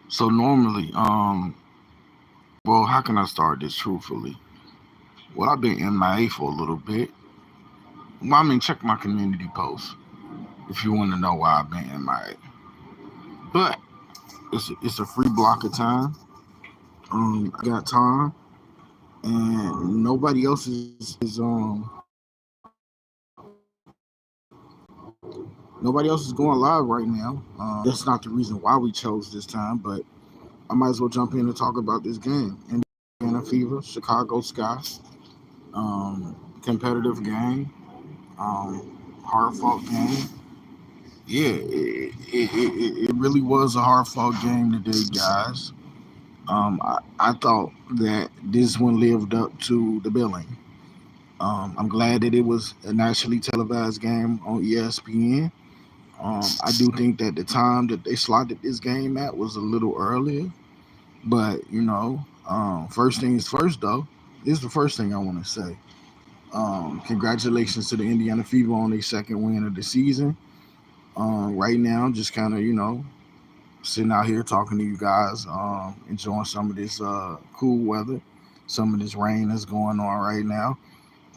So normally, well, how can I start this truthfully? Well, I've been MIA for a little bit. Well, I mean, check my community post if you want to know why I've been MIA. But it's a free block of time. I got time, and nobody else nobody else is going live right now. That's not the reason why we chose this time, but I might as well jump in and talk about this game. Indiana Fever, Chicago Sky, competitive game, hard fought game. Yeah, it really was a hard fought game today, guys. I thought that this one lived up to the billing. I'm glad that it was a nationally televised game on ESPN. I do think that the time that they slotted this game at was a little earlier, but first things first though. This is the first thing I want to say. Congratulations to the Indiana Fever on their second win of the season. Right now, just kind of sitting out here talking to you guys, enjoying some of this cool weather, some of this rain that's going on right now.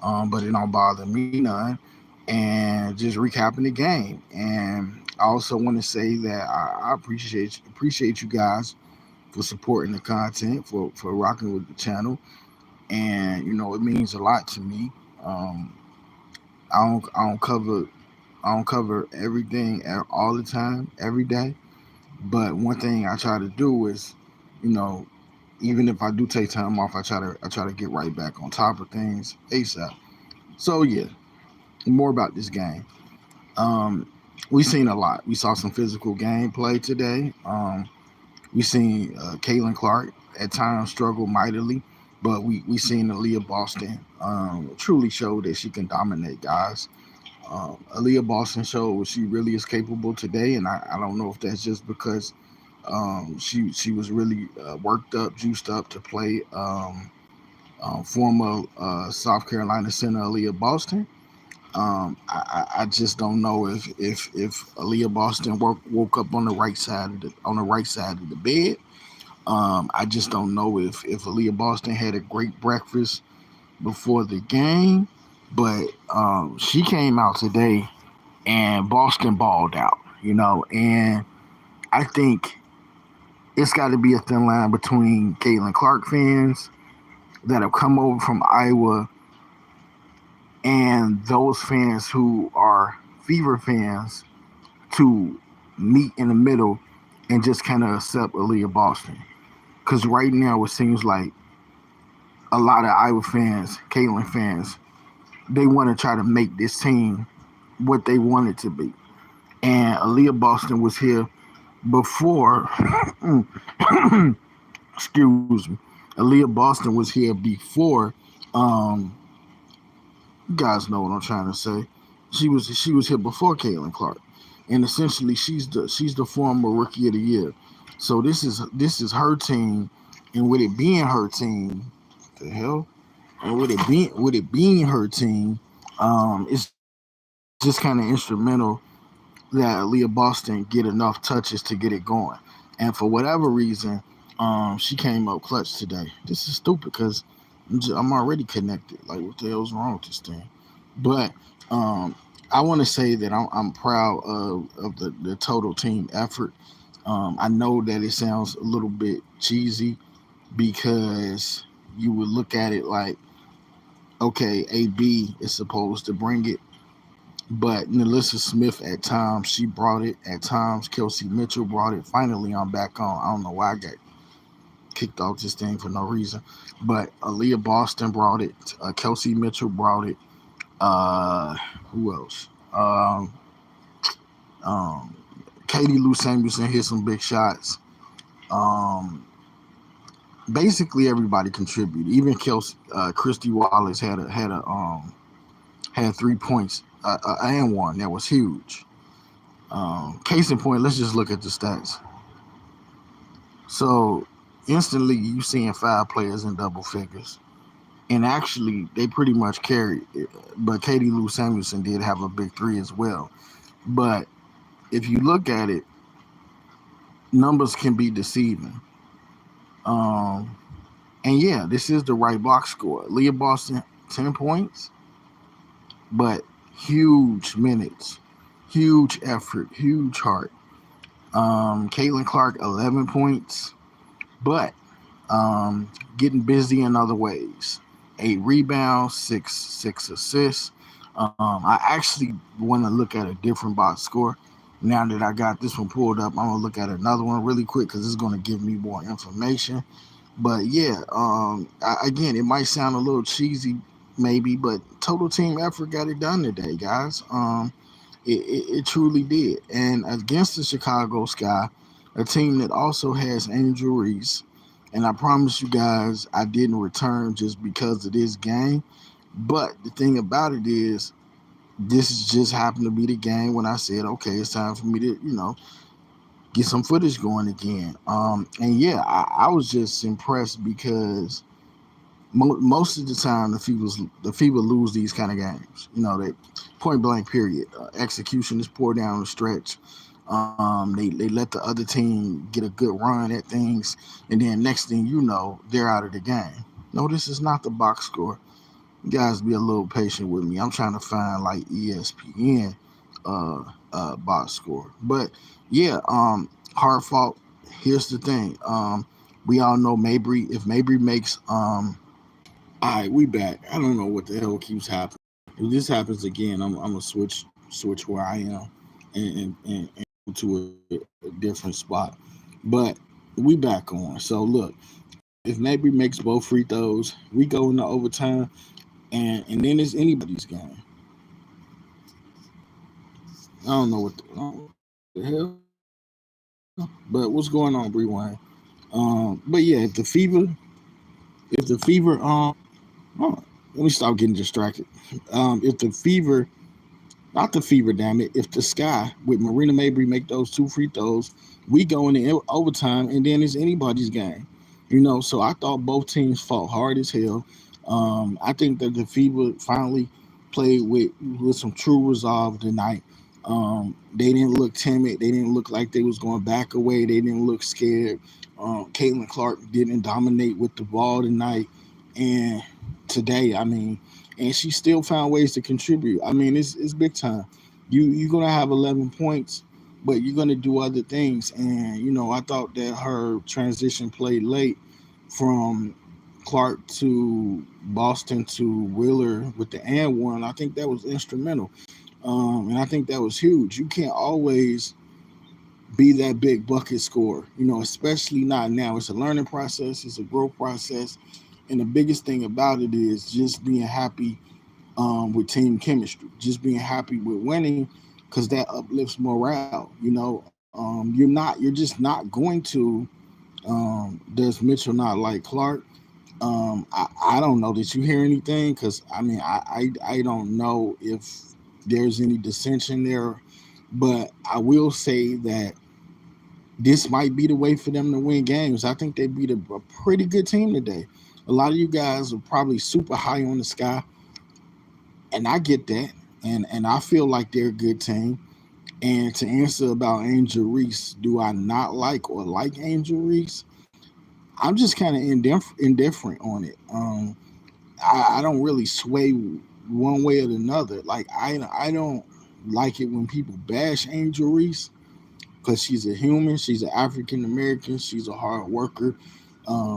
But it don't bother me none. And just recapping the game. And I also want to say that I appreciate you guys for supporting the content, for rocking with the channel, and it means a lot to me. Um, I don't cover everything all the time, every day. But one thing I try to do is, you know, even if I do take time off, I try to get right back on top of things ASAP. So yeah, more about this game. Um, we seen a lot. We saw some physical gameplay today. We seen Caitlin Clark at times struggle mightily, but we seen Aaliyah Boston truly show that she can dominate guys. Aaliyah Boston showed what she really is capable today, and I don't know if that's just because she was really worked up, juiced up to play former South Carolina center Aaliyah Boston. I just don't know if Aaliyah Boston woke up on the right side of the bed. I just don't know if Aaliyah Boston had a great breakfast before the game, but she came out today and Boston balled out, and I think it's got to be a thin line between Caitlin Clark fans that have come over from Iowa and those fans who are Fever fans to meet in the middle and just kind of accept Aaliyah Boston. Because right now it seems like a lot of Iowa fans, Caitlin fans, they want to try to make this team what they want it to be. And Aaliyah Boston was here before, excuse me, Aaliyah Boston was here before. Um, you guys know what I'm trying to say. She was here before Caitlin Clark, and essentially she's the former Rookie of the Year. So this is her team, and with it being her team, the hell, and with it being her team, it's just kind of instrumental that Aaliyah Boston get enough touches to get it going. And for whatever reason, she came up clutch today. This is stupid because I'm already connected. Like, what the hell's wrong with this thing? But um, I want to say that I'm proud of the total team effort. I know that it sounds a little bit cheesy because you would look at it like, okay, AB is supposed to bring it, but Nalissa Smith at times she brought it. At times Kelsey Mitchell brought it. Finally, I'm back on. I don't know why I got kicked off this thing for no reason, but Aaliyah Boston brought it. Kelsey Mitchell brought it. Uh, who else? Um, Katie Lou Samuelson hit some big shots. Um, Basically everybody contributed. Even Kelsey, Christy Wallace had 3 points and one that was huge. Case in point, let's just look at the stats. So instantly, you seeing five players in double figures, and actually they pretty much carried it. But Katie Lou Samuelson did have a big three as well. But if you look at it, numbers can be deceiving. Um, and yeah, this is the right box score. Leah Boston 10 points, but huge minutes, huge effort, huge heart. Caitlin Clark 11 points, but getting busy in other ways. 8 rebounds, six assists. I actually want to look at a different box score. Now that I got this one pulled up, I'm gonna look at another one really quick because it's gonna give me more information. But yeah, again, it might sound a little cheesy, maybe, but total team effort got it done today, guys. It truly did. And against the Chicago Sky, a team that also has Angel Reese, and I promise you guys, I didn't return just because of this game. But the thing about it is, this just happened to be the game when I said, okay, it's time for me to, get some footage going again. And yeah, I was just impressed because most of the time the FIBA lose these kind of games. They point blank period. Execution is poor down the stretch. They let the other team get a good run at things, and then next thing you know, they're out of the game. No, this is not the box score. You guys be a little patient with me. I'm trying to find like ESPN box score, but yeah, hard fought. Here's the thing. We all know Mabry. If Mabry makes all right, we back. I don't know what the hell keeps happening. If this happens again, I'm gonna switch where I am and go to a different spot. But we back on. So look, if Mabry makes both free throws, we go into overtime, and then it's anybody's game. I don't know what the hell, but what's going on, Rewind? But yeah, if the fever, oh, let me stop getting distracted. If the fever Not the fever, damn it. If the Sky with Marina Mabry make those two free throws, we go into overtime, and then it's anybody's game. So I thought both teams fought hard as hell. I think that the Fever finally played with some true resolve tonight. They didn't look timid. They didn't look like they was going back away. They didn't look scared. Caitlin Clark didn't dominate with the ball tonight, and today, I mean, and she still found ways to contribute. I mean, it's big time. You're gonna have 11 points, but you're gonna do other things. And I thought that her transition play late from Clark to Boston to Wheeler with the and one, I think that was instrumental. And I think that was huge. You can't always be that big bucket scorer, especially not now. It's a learning process, it's a growth process. And the biggest thing about it is just being happy with team chemistry, just being happy with winning, because that uplifts morale. You're just not going to. Does Mitchell not like Clark? I don't know. Did you hear anything? Because I mean, I don't know if there's any dissension there, but I will say that this might be the way for them to win games. I think they beat a pretty good team today. A lot of you guys are probably super high on the Sky, and I get that, and I feel like they're a good team. And to answer about Angel Reese, do I not like or like Angel Reese? I'm just kind of indifferent on it. I don't really sway one way or another. Like I don't like it when people bash Angel Reese because she's a human. She's an African American. She's a hard worker.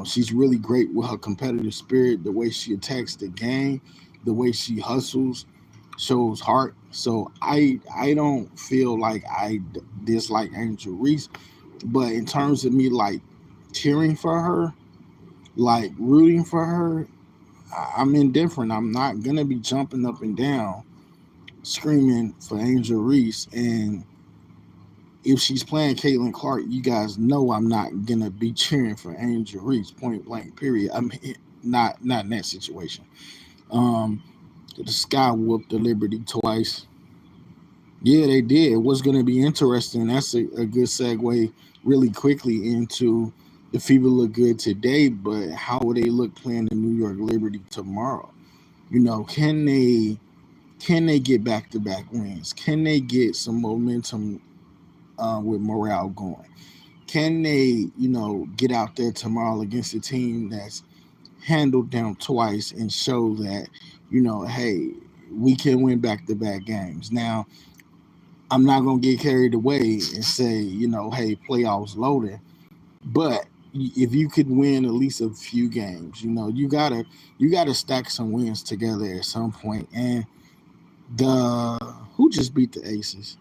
She's really great with her competitive spirit, the way she attacks the game, the way she hustles, shows heart. So I don't feel like I dislike Angel Reese, but in terms of me like cheering for her, like rooting for her, I'm indifferent. I'm not gonna be jumping up and down screaming for Angel Reese. And if she's playing Caitlin Clark, you guys know I'm not gonna be cheering for Angel Reese, point blank, period. I mean, not in that situation. Um, the Sky whooped the Liberty twice. Yeah, they did. What's going to be interesting, that's a good segue really quickly into the Fever look good today, but how will they look playing the New York Liberty tomorrow? Can they get back to back wins? Can they get some momentum with morale going? Can they, get out there tomorrow against a team that's handled them twice and show that, hey, we can win back-to-back games? Now, I'm not gonna get carried away and say, hey, playoffs loaded, but if you could win at least a few games, you gotta stack some wins together at some point. And the who just beat the Aces?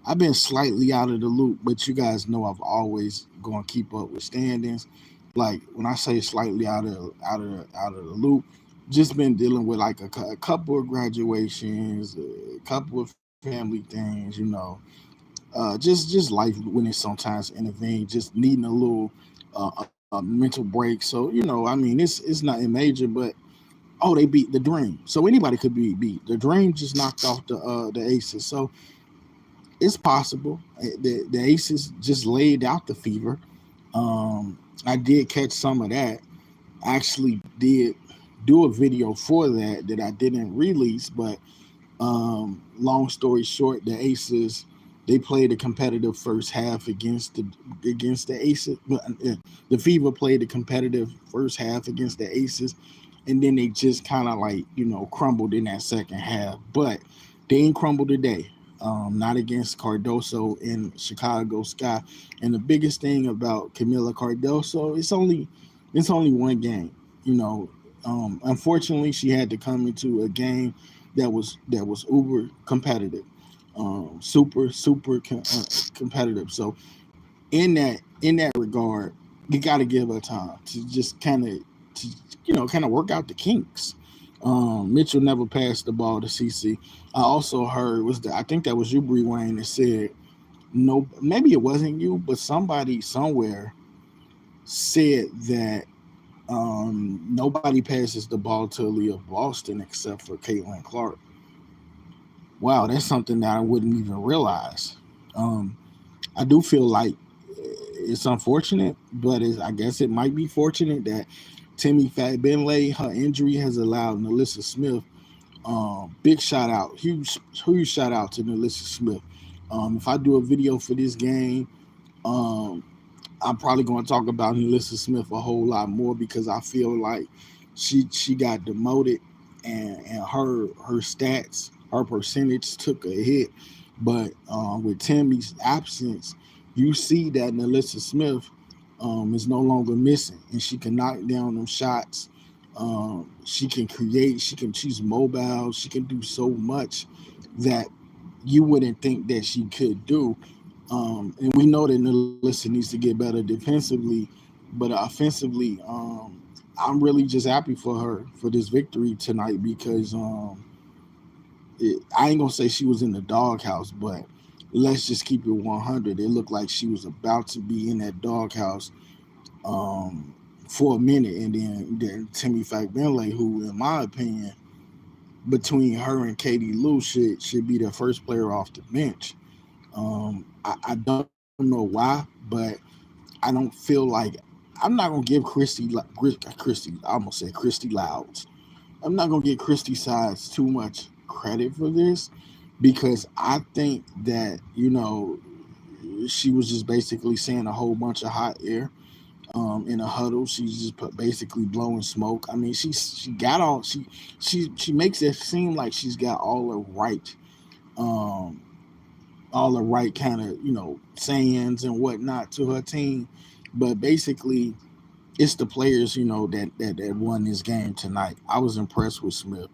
I've been slightly out of the loop, but you guys know I've always gonna keep up with standings. Like when I say slightly out of the loop, just been dealing with like a couple of graduations, a couple of family things, just life when it sometimes intervene, just needing a little a mental break. So I mean, it's not in major, but oh, they beat the Dream, so anybody could be beat. The Dream just knocked off the Aces, so it's possible. The Aces just laid out the Fever. I did catch some of that. I actually did do a video for that I didn't release, but long story short, the Aces, they played a competitive first half against the Aces. The Fever played a competitive first half against the Aces, and then they just kind of like crumbled in that second half. But they ain't crumbled today. Not against Cardoso in Chicago Sky. And the biggest thing about Camila Cardoso, it's only one game. Unfortunately, she had to come into a game that was uber competitive, super competitive. So in that regard, you got to give her time to just kind of work out the kinks. Mitchell never passed the ball to CC. I also heard I think that was you, Bree Wayne, that said no. Maybe it wasn't you, but somebody somewhere said that nobody passes the ball to Aaliyah Boston except for Caitlin Clark. Wow, that's something that I wouldn't even realize. Um, I do feel like it's unfortunate, but I guess it might be fortunate that Timmy Fat Benlay, her injury has allowed Nalissa Smith. Big shout out, huge shout out to Nalissa Smith. If I do a video for this game, um, I'm probably going to talk about Nalissa Smith a whole lot more because I feel like she got demoted, and her stats, her percentage took a hit. But with Timmy's absence, you see that Nalissa Smith is no longer missing, and she can knock down them shots. She can create. She's mobile. She can do so much that you wouldn't think that she could do. And we know that Nalissa needs to get better defensively, but offensively, I'm really just happy for her for this victory tonight because I ain't gonna say she was in the doghouse, but let's just keep it 100. It looked like she was about to be in that doghouse um, for a minute, and then Timmy Fakbenle, who, in my opinion, between her and Katie Lou should be the first player off the bench. I don't know why, but I don't feel like I'm not gonna give Christy. I almost said Christy Louds. I'm not gonna give Christy Sides too much credit for this because I think that she was just basically saying a whole bunch of hot air in a huddle. She's just basically blowing smoke. I mean, she got all she makes it seem like she's got um, all the right kind of sayings and whatnot to her team, but basically it's the players that won this game tonight. I was impressed with Smith.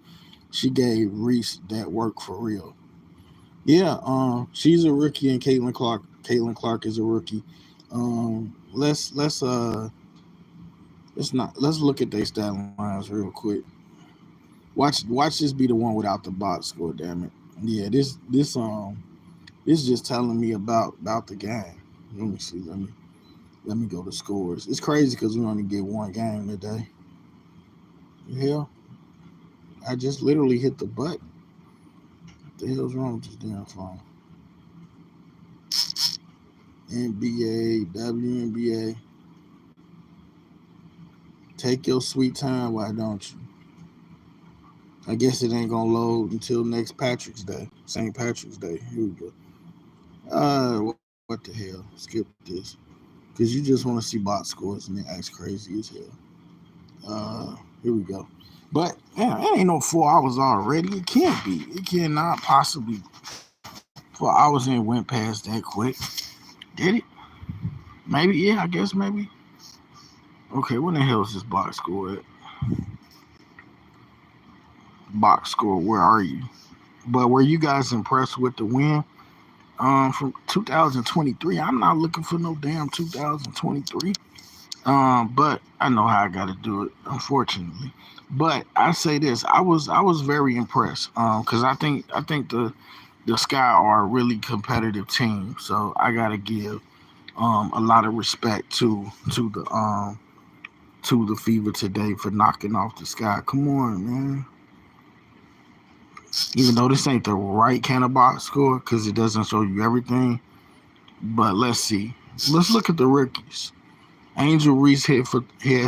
She gave Reese that work for real. Yeah, she's a rookie, and Caitlin Clark is a rookie. Let's look at their stat lines real quick. Watch this be the one without the box score. Damn it. Yeah, this just telling me about the game. Let me see. Let me go to scores. It's crazy because we only get one game today. Hell, I just literally hit the button. What the hell's wrong with this damn phone? NBA, WNBA. Take your sweet time, why don't you? I guess it ain't gonna load until next Patrick's Day, St. Patrick's Day. Here we go. What the hell? Skip this. because you just want to see box scores and it acts crazy as hell. Here we go. But yeah, it ain't no 4 hours already. It can't be. It cannot possibly. 4 hours in went past that quick. Did it? Maybe. Yeah, I guess maybe. Okay, when the hell is this box score at? Box score. Where are you? But were you guys impressed with the win? From 2023. I'm not looking for no damn 2023. But I know how I got to do it, unfortunately. But I say this, I was very impressed. Because I think the Sky are a really competitive team. So I gotta give a lot of respect to the Fever today for knocking off the Sky. Come on, man. Even though this ain't the right kind of box score because it doesn't show you everything, but let's see. Let's look at the rookies. Angel Reese had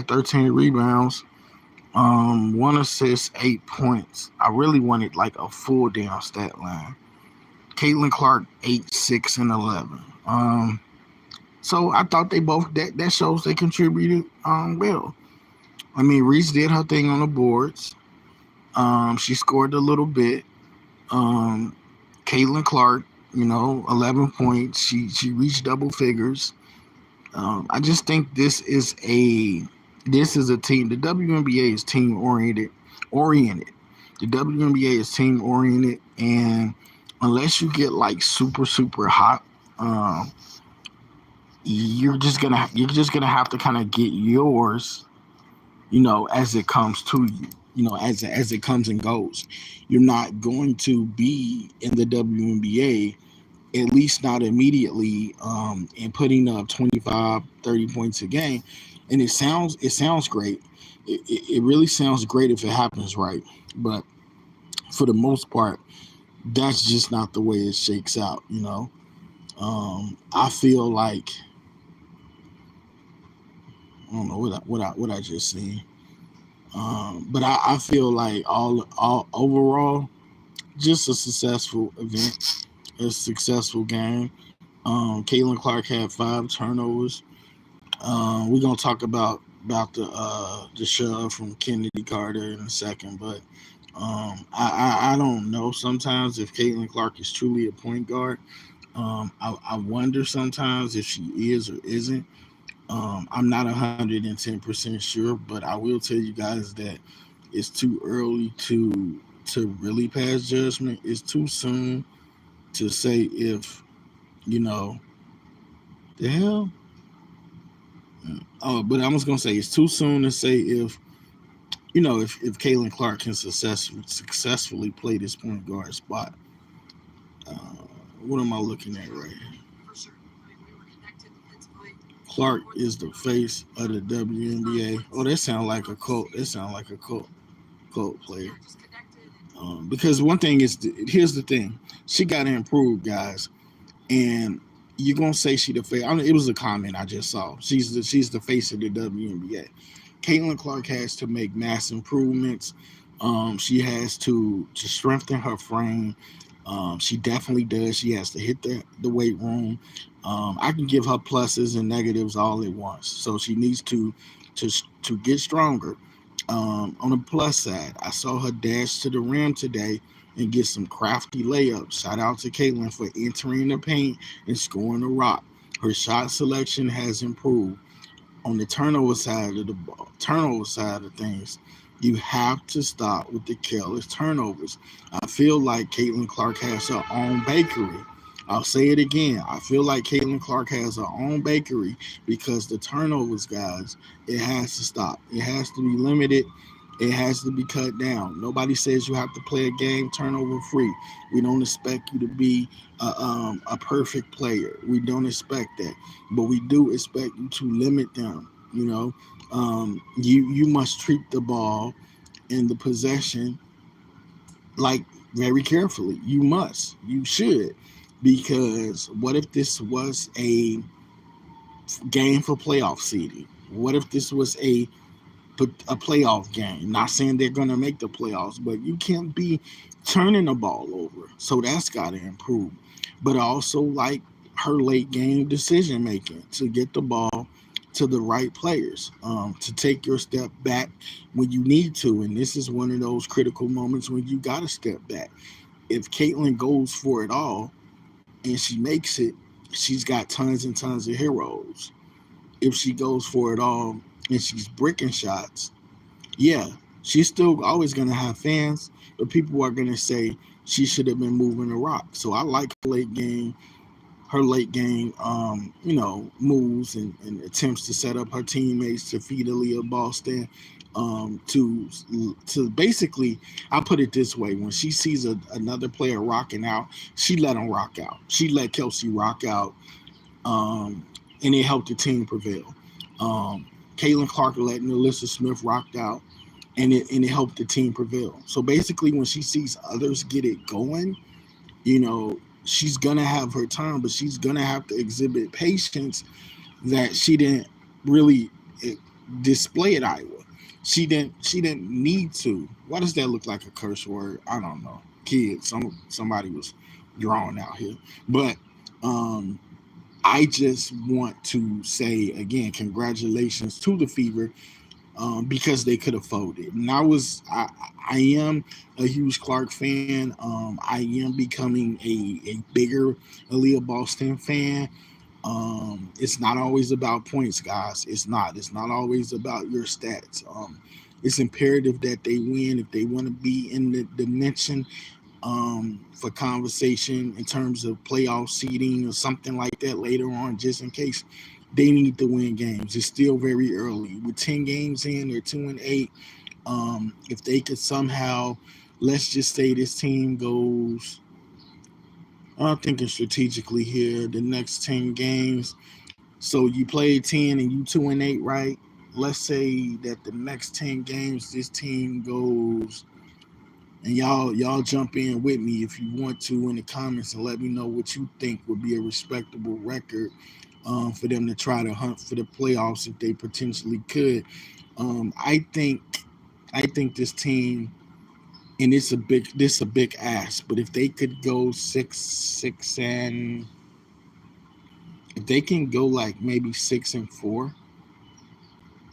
13 rebounds, 1 assist, 8 points. I really wanted like a full down stat line. Caitlin Clark 8, 6, and 11. So I thought they both that shows they contributed well. I mean, Reese did her thing on the boards. She scored a little bit. Um, Caitlin Clark, 11 points. She reached double figures. I just think this is a team. The WNBA is team oriented. Oriented. The WNBA is team oriented, and unless you get like super hot, um, you're just gonna have to kind of get yours, as it comes to you. As it comes and goes. You're not going to be in the WNBA, at least not immediately, and putting up 25, 30 points a game. And it sounds great. It really sounds great if it happens right. But for the most part, that's just not the way it shakes out. I feel like I don't know what I just seen. But I feel like all overall, just a successful event, a successful game. Caitlin Clark had 5 turnovers. We're gonna talk about the shove from Kennedy Carter in a second, but I don't know sometimes if Caitlin Clark is truly a point guard. I wonder sometimes if she is or isn't. I'm not 110% sure, but I will tell you guys that it's too early to really pass judgment. It's too soon to say if you know the hell. Oh, but I was gonna say it's too soon to say if Caitlin Clark can successfully play this point guard spot. Uh, what am I looking at right here? Clark is the face of the WNBA. Oh, that sounds like a cult. That sounds like a cult player. Because one thing is, here's the thing: she got to improve, guys, and you're gonna say she the face. I mean, it was a comment I just saw. She's the face of the WNBA. Caitlin Clark has to make mass improvements. She has to strengthen her frame. She definitely does. She has to hit the weight room. I can give her pluses and negatives all at once. So she needs to to get stronger. On the plus side, I saw her dash to the rim today and get some crafty layups. Shout out to Caitlin for entering the paint and scoring a rock. Her shot selection has improved. On the turnover side of things, you have to stop with the careless turnovers. I feel like Caitlin Clark has her own bakery. I'll say it again. I feel like Caitlin Clark has her own bakery because the turnovers, guys, it has to stop. It has to be limited. It has to be cut down. Nobody says you have to play a game turnover free. We don't expect you to be a perfect player. We don't expect that, but we do expect you to limit them. You must treat the ball in the possession like very carefully. You must. You should. Because what if this was a game for playoff seeding? What if this was a playoff game? Not saying they're going to make the playoffs, but you can't be turning the ball over. So that's got to improve. But also, like, her late game decision making to get the ball to the right players, to take your step back when you need to. And this is one of those critical moments when you got to step back. If Caitlin goes for it all and she makes it, she's got tons and tons of heroes. If she goes for it all and she's bricking shots, yeah, she's still always going to have fans, but people are going to say she should have been moving the rock. So I like her late game, moves and attempts to set up her teammates to feed Aaliyah Boston. To basically, I put it this way: when she sees another player rocking out, she let him rock out. She let Kelsey rock out, and it helped the team prevail. Caitlin Clark let Alyssa Smith rock out, and it helped the team prevail. So basically, when she sees others get it going, she's gonna have her time, but she's gonna have to exhibit patience that she didn't really display at Iowa. She didn't need to. Why does that look like a curse word? I don't know. Kids, somebody was drawing out here, but I just want to say again, congratulations to the Fever, because they could have folded. And I am a huge Clark fan. I am becoming a bigger Aaliyah Boston fan. It's not always about points, guys. It's not. It's not always about your stats. It's imperative that they win if they want to be in the dimension, for conversation in terms of playoff seeding or something like that later on, just in case. They need to win games. It's still very early. With 10 games in, they're 2-8. If they could somehow, let's just say this team goes, I'm thinking strategically here, the next 10 games. So you played 10 and you 2-8, right? Let's say that the next 10 games this team goes, and y'all jump in with me if you want to in the comments and let me know what you think would be a respectable record, for them to try to hunt for the playoffs if they potentially could. I think this team, and this a big ask, but if they could go 6 and if they can go like maybe 6-4,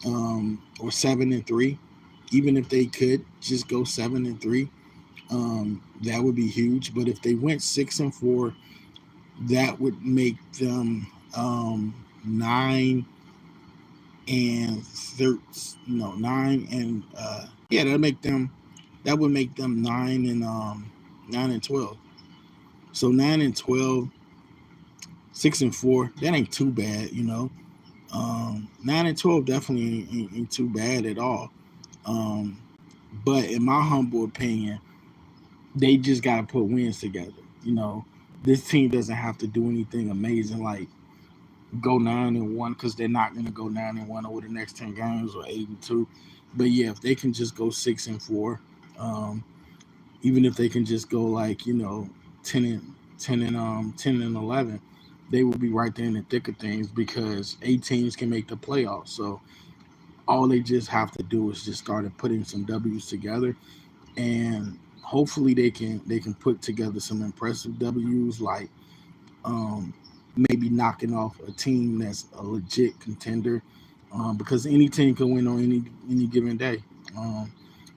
or 7-3, even if they could just go 7-3, that would be huge. But if they went 6-4, that would make them 9 and 13. No, 9 and yeah, that would make them 9 and 12. So 9-12, 6-4, that ain't too bad. 9-12 definitely ain't too bad at all. Um, but in my humble opinion, they just got to put wins together. This team doesn't have to do anything amazing like go 9-1, because they're not going to go 9-1 over the next 10 games or 8-2. But yeah, if they can just go 6-4, um, even if they can just go like 10-11, they will be right there in the thick of things because 8 teams can make the playoffs. So all they just have to do is just start putting some W's together, and hopefully they can put together some impressive W's, like um, maybe knocking off a team that's a legit contender, because any team can win on any given day. Um,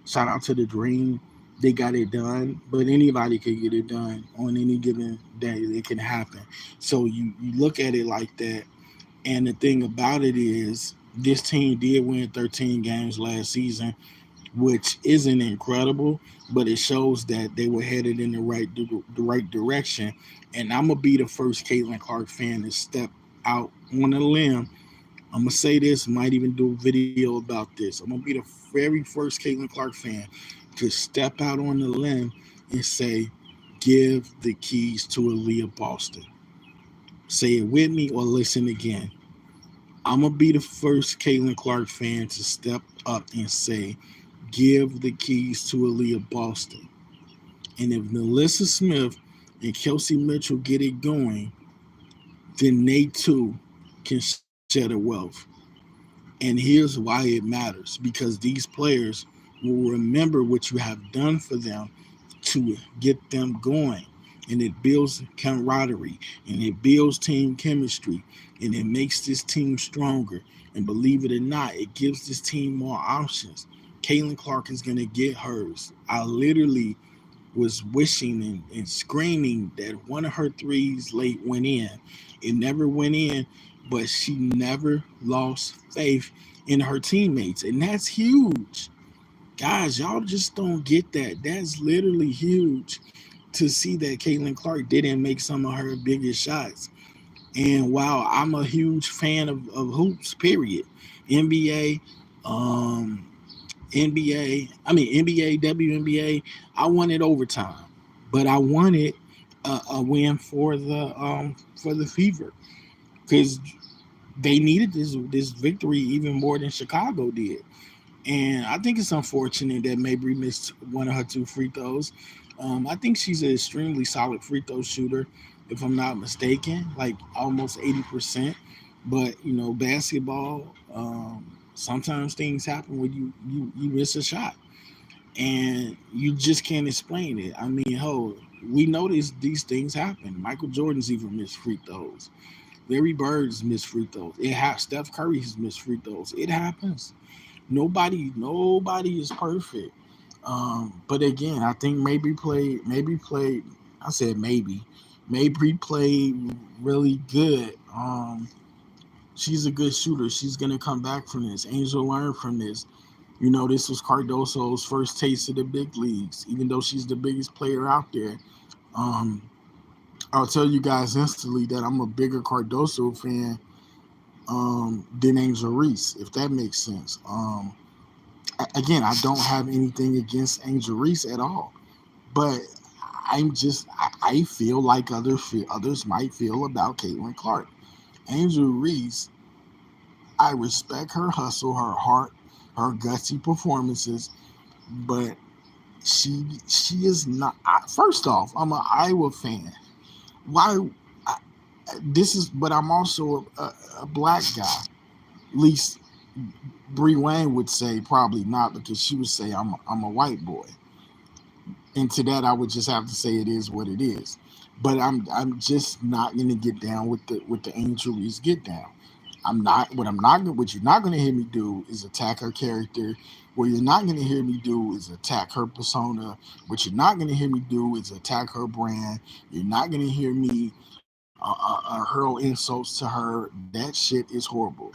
Shout out to the Dream. They got it done, but anybody can get it done on any given day. It can happen. So you look at it like that, and the thing about it is, this team did win 13 games last season, which isn't incredible, but it shows that they were headed in the right direction. And I'm gonna be the first Caitlin Clark fan to step out on a limb. I'm gonna say this, might even do a video about this. I'm gonna be the very first Caitlin Clark fan to step out on the limb and say, give the keys to Aaliyah Boston. Say it with me or listen again. I'm gonna be the first Caitlin Clark fan to step up and say, give the keys to Aaliyah Boston. And if Melissa Smith and Kelsey Mitchell get it going, then they too can share the wealth. And here's why it matters, because these players will remember what you have done for them to get them going. and it builds camaraderie, and it builds team chemistry, and it makes this team stronger. And believe it or not, it gives this team more options. Caitlin Clark is going to get hers. I literally was wishing and screaming that one of her threes late went in. It never went in, but she never lost faith in her teammates. And that's huge. Guys, y'all just don't get that. That's literally huge to see that Caitlin Clark didn't make some of her biggest shots. And while I'm a huge fan of hoops, period, NBA, um, NBA, WNBA, I wanted overtime, but I wanted a win for the Fever because they needed this victory even more than Chicago did. And I think it's unfortunate that Mabry missed one of her two free throws. I think she's an extremely solid free throw shooter, if I'm not mistaken, like almost 80%. But basketball, sometimes things happen when you miss a shot, and you just can't explain it. I mean, we know these things happen. Michael Jordan's even missed free throws. Larry Bird's missed free throws. Steph Curry's missed free throws. It happens. Nobody is perfect. But again, I think maybe played. I said maybe played really good. She's a good shooter. She's gonna come back from this. Angel learned from this. This was Cardoso's first taste of the big leagues, even though she's the biggest player out there. Um, I'll tell you guys instantly that I'm a bigger Cardoso fan than Angel Reese, if that makes sense. Again, I don't have anything against Angel Reese at all, but I feel like others might feel about Caitlin Clark. Angel Reese, I respect her hustle, her heart, her gutsy performances, but she is not. First off, I'm an Iowa fan. Why? I, this is, but I'm also a black guy. At least Bree Wayne would say probably not, because she would say I'm a white boy, and to that I would just have to say it is what it is. But I'm just not gonna get down with the Angel Reese get down. What you're not gonna hear me do is attack her character. What you're not gonna hear me do is attack her persona. What you're not gonna hear me do is attack her brand. You're not gonna hear me hurl insults to her. That shit is horrible.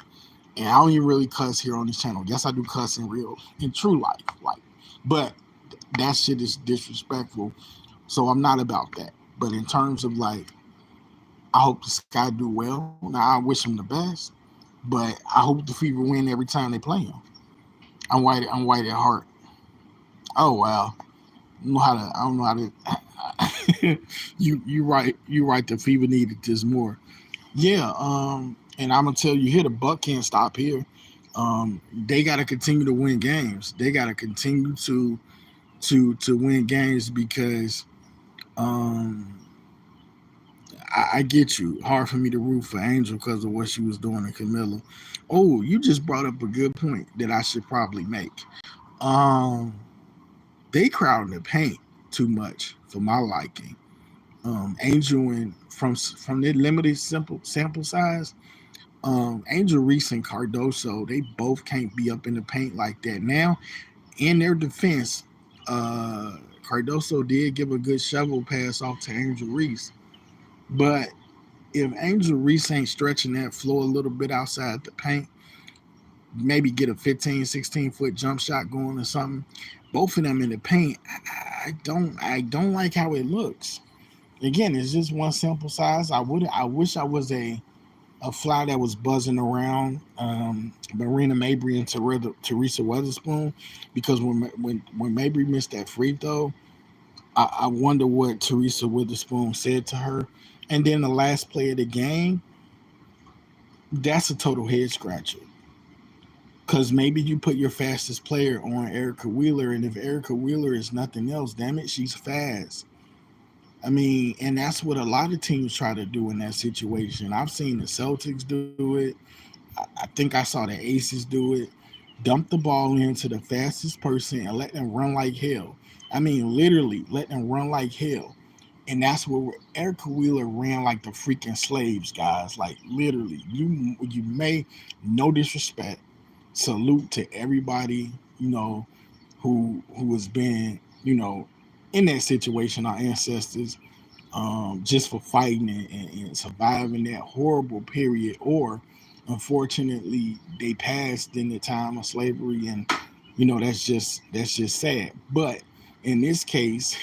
And I don't even really cuss here on this channel. Yes, I do cuss in true life, but that shit is disrespectful. So I'm not about that. But in terms of I hope the Sky do well. Now I wish him the best, but I hope the Fever win every time they play him. I'm white at heart. Oh wow, I don't know how to. You right. The Fever needed this more. Yeah. And I'm gonna tell you here, the Buck can't stop here. They got to continue to win games. They got to continue to win games because um, I get you. Hard for me to root for Angel because of what she was doing to Camilla. Oh, you just brought up a good point that I should probably make. Um, they crowd in the paint too much for my liking. Angel and from their limited simple sample size, Angel Reese and Cardoso, they both can't be up in the paint like that. Now, in their defense, Cardoso did give a good shovel pass off to Angel Reese, but if Angel Reese ain't stretching that floor a little bit outside the paint, maybe get a 15, 16-foot jump shot going or something, both of them in the paint, I don't like how it looks. Again, it's just one sample size. I wish I was a fly that was buzzing around Marina Mabry and Teresa Weatherspoon, because when Mabry missed that free throw, I wonder what Teresa Witherspoon said to her. And then the last play of the game, that's a total head scratcher. Because maybe you put your fastest player on Erica Wheeler, and if Erica Wheeler is nothing else, damn it, she's fast. I mean, and that's what a lot of teams try to do in that situation. I've seen the Celtics do it. I think I saw the Aces do it. Dump the ball into the fastest person and let them run like hell. I mean, literally, let them run like hell. And that's where Erica Wheeler ran like the freaking slaves, guys. Like literally, you may, no disrespect, salute to everybody, who has been, in that situation, our ancestors, just for fighting and surviving that horrible period, or unfortunately they passed in the time of slavery, and that's just sad. But in this case,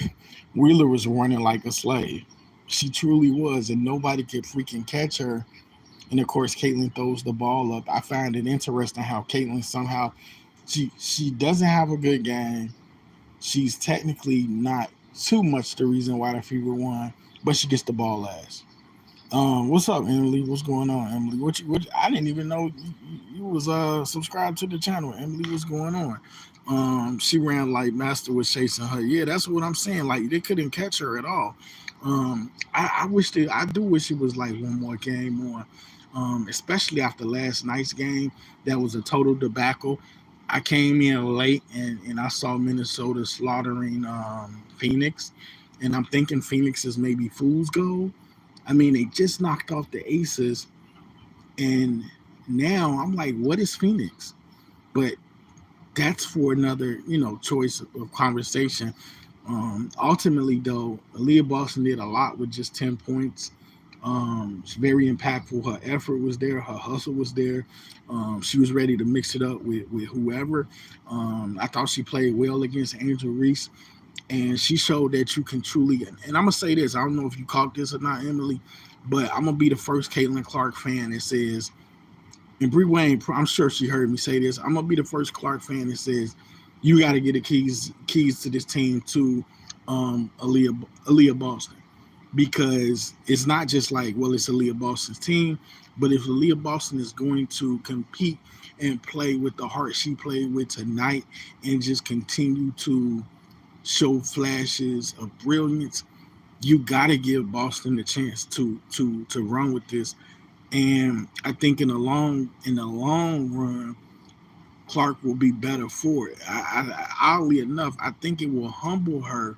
Wheeler was running like a slave. She truly was, and nobody could freaking catch her. And of course, Caitlyn throws the ball up. I find it interesting how Caitlyn somehow she doesn't have a good game. She's technically not too much the reason why the Fever won, but she gets the ball last. What's up, Emily? What's going on, Emily? I didn't even know you was subscribed to the channel, Emily. What's going on? She ran like Master was chasing her. Yeah, that's what I'm saying. Like they couldn't catch her at all. I do wish it was like one more game more. Especially after last night's game, that was a total debacle. I came in late and I saw Minnesota slaughtering Phoenix, and I'm thinking Phoenix is maybe fool's gold. I mean, they just knocked off the Aces, and now I'm like, what is Phoenix? But that's for another, choice of conversation. Ultimately, though, Aaliyah Boston did a lot with just 10 points. She's very impactful. Her effort was there. Her hustle was there. She was ready to mix it up with whoever. I thought she played well against Angel Reese, and she showed that you can truly. And I'm gonna say this: I don't know if you caught this or not, Emily, but I'm gonna be the first Caitlin Clark fan that says, and Bree Wayne, I'm sure she heard me say this. I'm gonna be the first Clark fan that says, you got to get the keys to this team to Aaliyah Boston, because it's not just like, well, it's Aaliyah Boston's team, but if Aaliyah Boston is going to compete and play with the heart she played with tonight and just continue to show flashes of brilliance, you got to give Boston the chance to run with this. And I think in the long run, Clark will be better for it. Oddly enough, I think it will humble her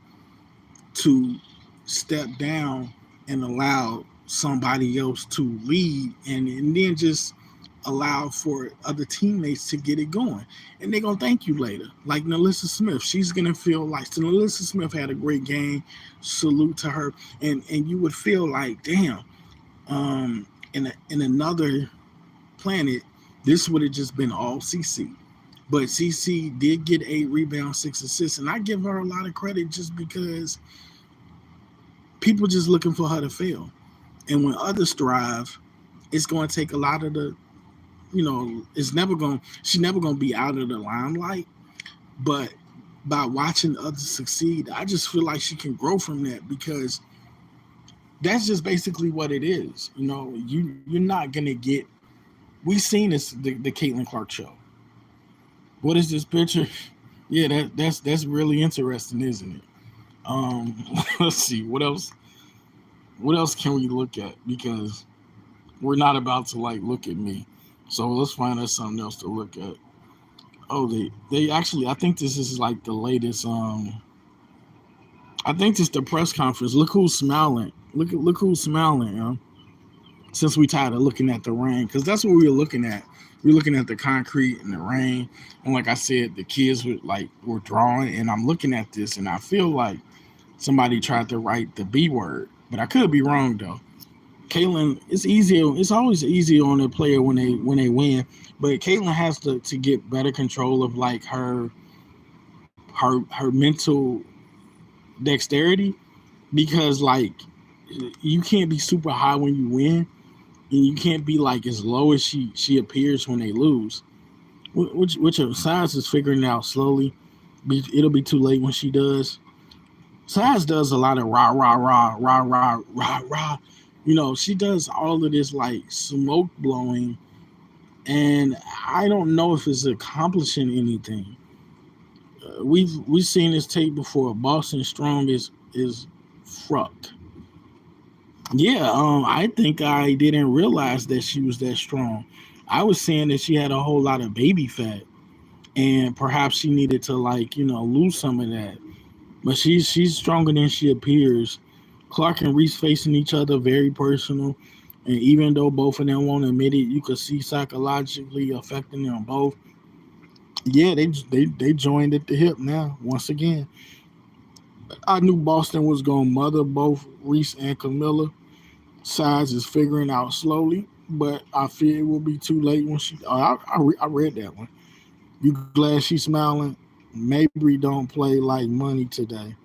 to step down and allow somebody else to lead, and then just allow for other teammates to get it going. And they're going to thank you later. Like NaLyssa Smith, she's going to feel like, so NaLyssa Smith had a great game. Salute to her. And you would feel like, damn, in another planet, this would have just been all CC. But CC did get 8 rebounds, 6 assists, and I give her a lot of credit just because people just looking for her to fail. And when others thrive, it's going to take a lot of the, she's never going to be out of the limelight. But by watching others succeed, I just feel like she can grow from that, because that's just basically what it is. You're not going to get, we've seen this, the Caitlin Clark show. What is this picture? Yeah, that's really interesting, isn't it? Let's see, what else can we look at, because we're not about to like look at me. So let's find us something else to look at. Oh, they actually, I think this is like the latest. I think it's the press conference. Look who's smiling. Look who's smiling. Since we tired of looking at the rain, because that's what we were looking at. We were looking at the concrete and the rain, and like I said, the kids were drawing, and I'm looking at this, and I feel like somebody tried to write the B word, but I could be wrong though. Caitlin, it's easier. It's always easier on a player when they win, but Caitlin has to get better control of like her mental dexterity, because like you can't be super high when you win, and you can't be like as low as she appears when they lose. Which Science is figuring out slowly. It'll be too late when she does. Science does a lot of rah rah rah rah rah rah rah. She does all of this like smoke blowing, and I don't know if it's accomplishing anything. We've seen this tape before. Boston Strong is fruck. Yeah, I think I didn't realize that she was that strong. I was saying that she had a whole lot of baby fat, and perhaps she needed to like lose some of that. But she's stronger than she appears. Clark and Reese facing each other very personal. And even though both of them won't admit it, you could see psychologically affecting them both. Yeah, they joined at the hip now. Once again, I knew Boston was gonna mother both Reese and Camilla. Sides is figuring out slowly, but I fear it will be too late when she. Oh, I read that one. You glad she's smiling? Mabry don't play like money today.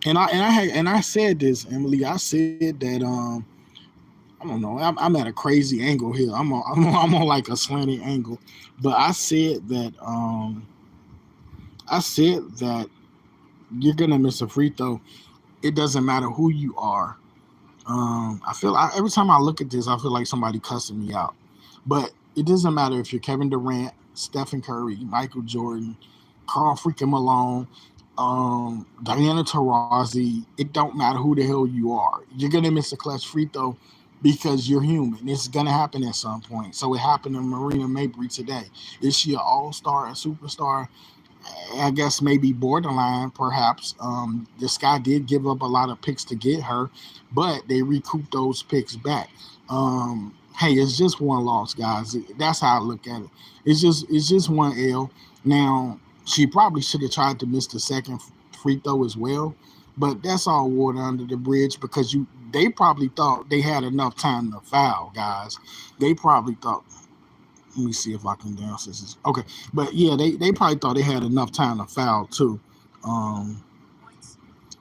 And I said this, Emily. I said that I don't know. I'm at a crazy angle here. I'm on like a slanted angle, but I said that you're gonna miss a free throw. It doesn't matter who you are. Every time I look at this, I feel like somebody cussing me out. But it doesn't matter if you're Kevin Durant, Stephen Curry, Michael Jordan, Carl freaking Malone, Diana Taurasi. It don't matter who the hell you are. You're gonna miss a clutch free throw because you're human. It's gonna happen at some point. So it happened to Marina Mabry today. Is she an all-star, a superstar? I guess maybe borderline, perhaps. This guy did give up a lot of picks to get her, but they recouped those picks back. Hey, it's just one loss, guys. That's how I look at it. It's just one L. Now she probably should have tried to miss the second free throw as well, but that's all water under the bridge because they probably thought they had enough time to foul, guys. They probably thought let me see if I can dance this. Okay, but yeah, they probably thought they had enough time to foul too. Um,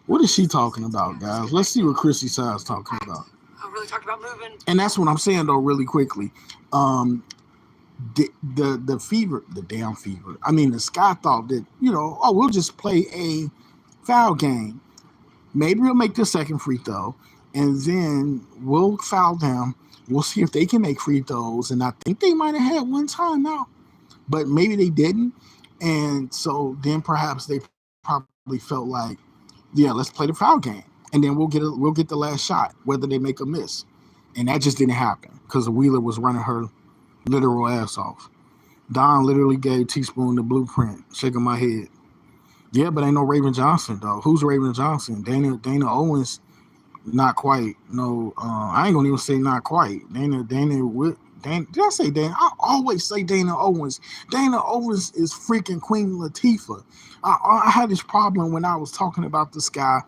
what is she talking about, guys? Let's see what Chrissy Side's talking about. I really talked about moving. And that's what I'm saying though, really quickly. Um, the fever, the damn fever. I mean, the Sky thought that oh, we'll just play a foul game. Maybe we'll make the second free throw, and then we'll foul them. We'll see if they can make free throws. And I think they might have had one time out, but maybe they didn't. And so then perhaps they probably felt like, yeah, let's play the foul game, and then we'll get the last shot, whether they make a miss. And that just didn't happen because Wheeler was running her literal ass off. Don literally gave Teaspoon the blueprint, shaking my head. Yeah, but ain't no Raven Johnson though. Who's Raven Johnson? Dana Owens. Not quite. No, I ain't gonna even say not quite. Dana. Did I say Dana? I always say Dana Owens. Dana Owens is freaking Queen Latifah. I had this problem when I was talking about this guy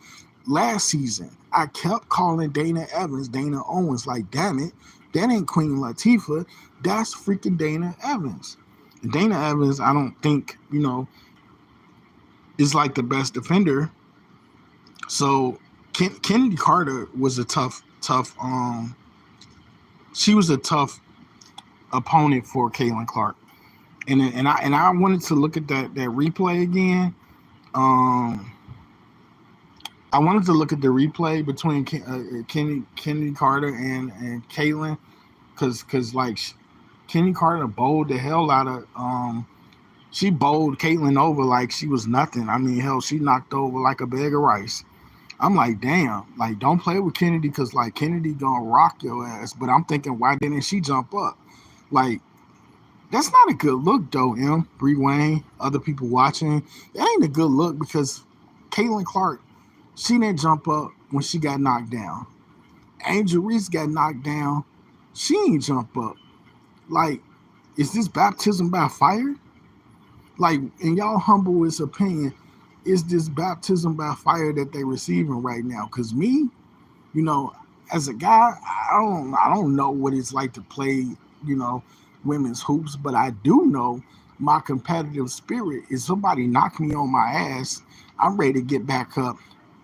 last season. I kept calling Dana Evans Dana Owens. Like, damn it, that ain't Queen Latifah. That's freaking Dana Evans. And Dana Evans, I don't think is like the best defender. So Kennedy Carter was a tough. She was a tough opponent for Caitlin Clark, and I wanted to look at that replay again. I wanted to look at the replay between Kennedy Carter and Caitlin, because like Kennedy Carter bowled the hell out of she bowled Caitlin over like she was nothing. I mean, hell, she knocked over like a bag of rice. I'm like, damn, like don't play with Kennedy because like Kennedy gonna rock your ass. But I'm thinking, why didn't she jump up? Like, that's not a good look though, Bree Wayne, other people watching. That ain't a good look because Caitlin Clark, she didn't jump up when she got knocked down. Angel Reese got knocked down. She ain't jump up. Like, is this baptism by fire? Like, in y'all humblest opinion, is this baptism by fire that they receiving right now? Because me, as a guy, I don't know what it's like to play, women's hoops, but I do know my competitive spirit is somebody knock me on my ass, I'm ready to get back up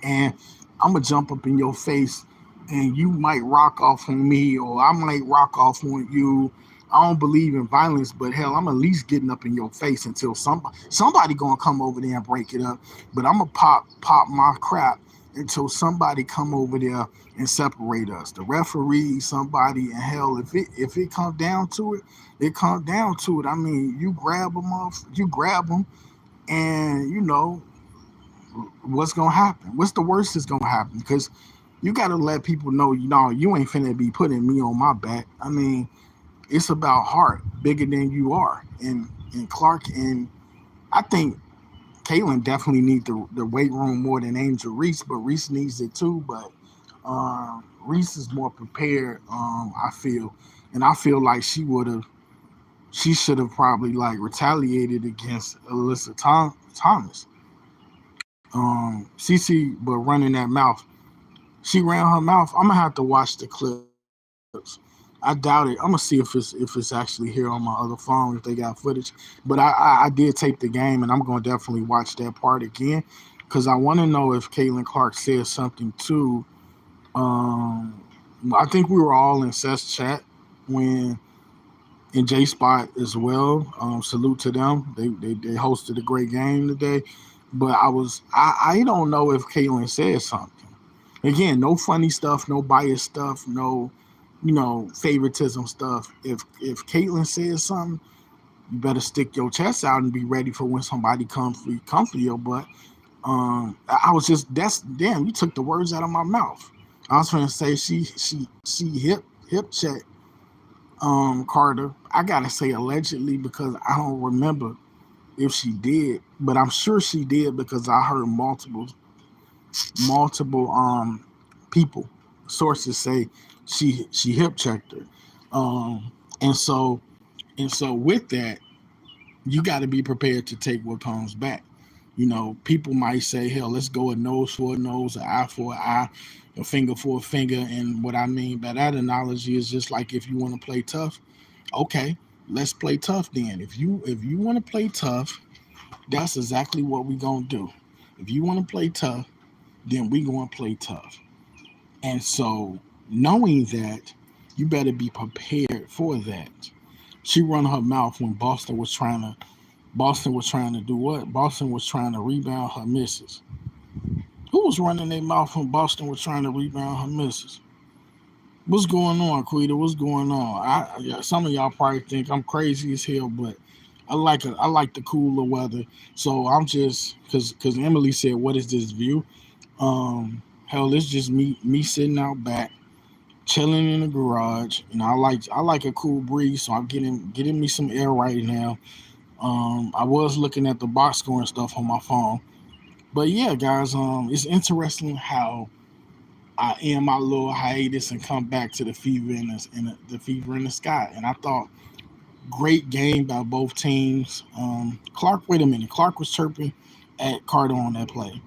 and I'm gonna jump up in your face and you might rock off on me or I might rock off on you. I don't believe in violence, but hell, I'm at least getting up in your face until somebody gonna come over there and break it up. But I'm gonna pop my crap until somebody come over there and separate us. The referee, somebody, and hell, if it comes down to it, it comes down to it. I mean, you grab them, and what's gonna happen. What's the worst that's gonna happen? Because you gotta let people know, you ain't finna be putting me on my back. I mean, it's about heart, bigger than you are, and Clark, and I think Caitlin definitely needs the weight room more than Angel Reese, but Reese needs it too. But Reese is more prepared, I feel, and I feel like she should have probably like retaliated against Alyssa Thomas. Cece, but running that mouth, she ran her mouth. I'm gonna have to watch the clips. I doubt it. I'm gonna see if it's actually here on my other phone if they got footage. But I did tape the game and I'm gonna definitely watch that part again because I want to know if Caitlin Clark said something too. Um, I think we were all in Seth's chat when in J Spot as well. Salute to them. They hosted a great game today. But I don't know if Caitlin said something. Again, no funny stuff, no bias stuff, no favoritism stuff. If Caitlyn says something, you better stick your chest out and be ready for when somebody comes for your butt. I was just that's damn. You took the words out of my mouth. I was gonna say she hip check Carter. I gotta say allegedly because I don't remember if she did, but I'm sure she did because I heard multiple people sources say she hip checked her. And so with that, you got to be prepared to take what comes back. People might say, hell, let's go a nose for a nose, an eye for an eye, a finger for a finger. And what I mean by that analogy is just like if you want to play tough, okay, let's play tough then. If you want to play tough, that's exactly what we gonna do. If you want to play tough, then we gonna play tough. And so knowing that, you better be prepared for that. She run her mouth when Boston was trying to do what? Boston was trying to rebound her misses. Who was running their mouth when Boston was trying to rebound her misses? What's going on, Quita? What's going on? Some of y'all probably think I'm crazy as hell, but I like the cooler weather. So I'm just because Emily said, "What is this view?" Hell, it's just me sitting out back, chilling in the garage. I like a cool breeze, so I'm getting me some air right now. I was looking at the box score and stuff on my phone. But yeah, guys, it's interesting how I end my little hiatus and come back to the fever the fever in the sky. And I thought great game by both teams. Clark, wait a minute, Clark was chirping at Carter on that play,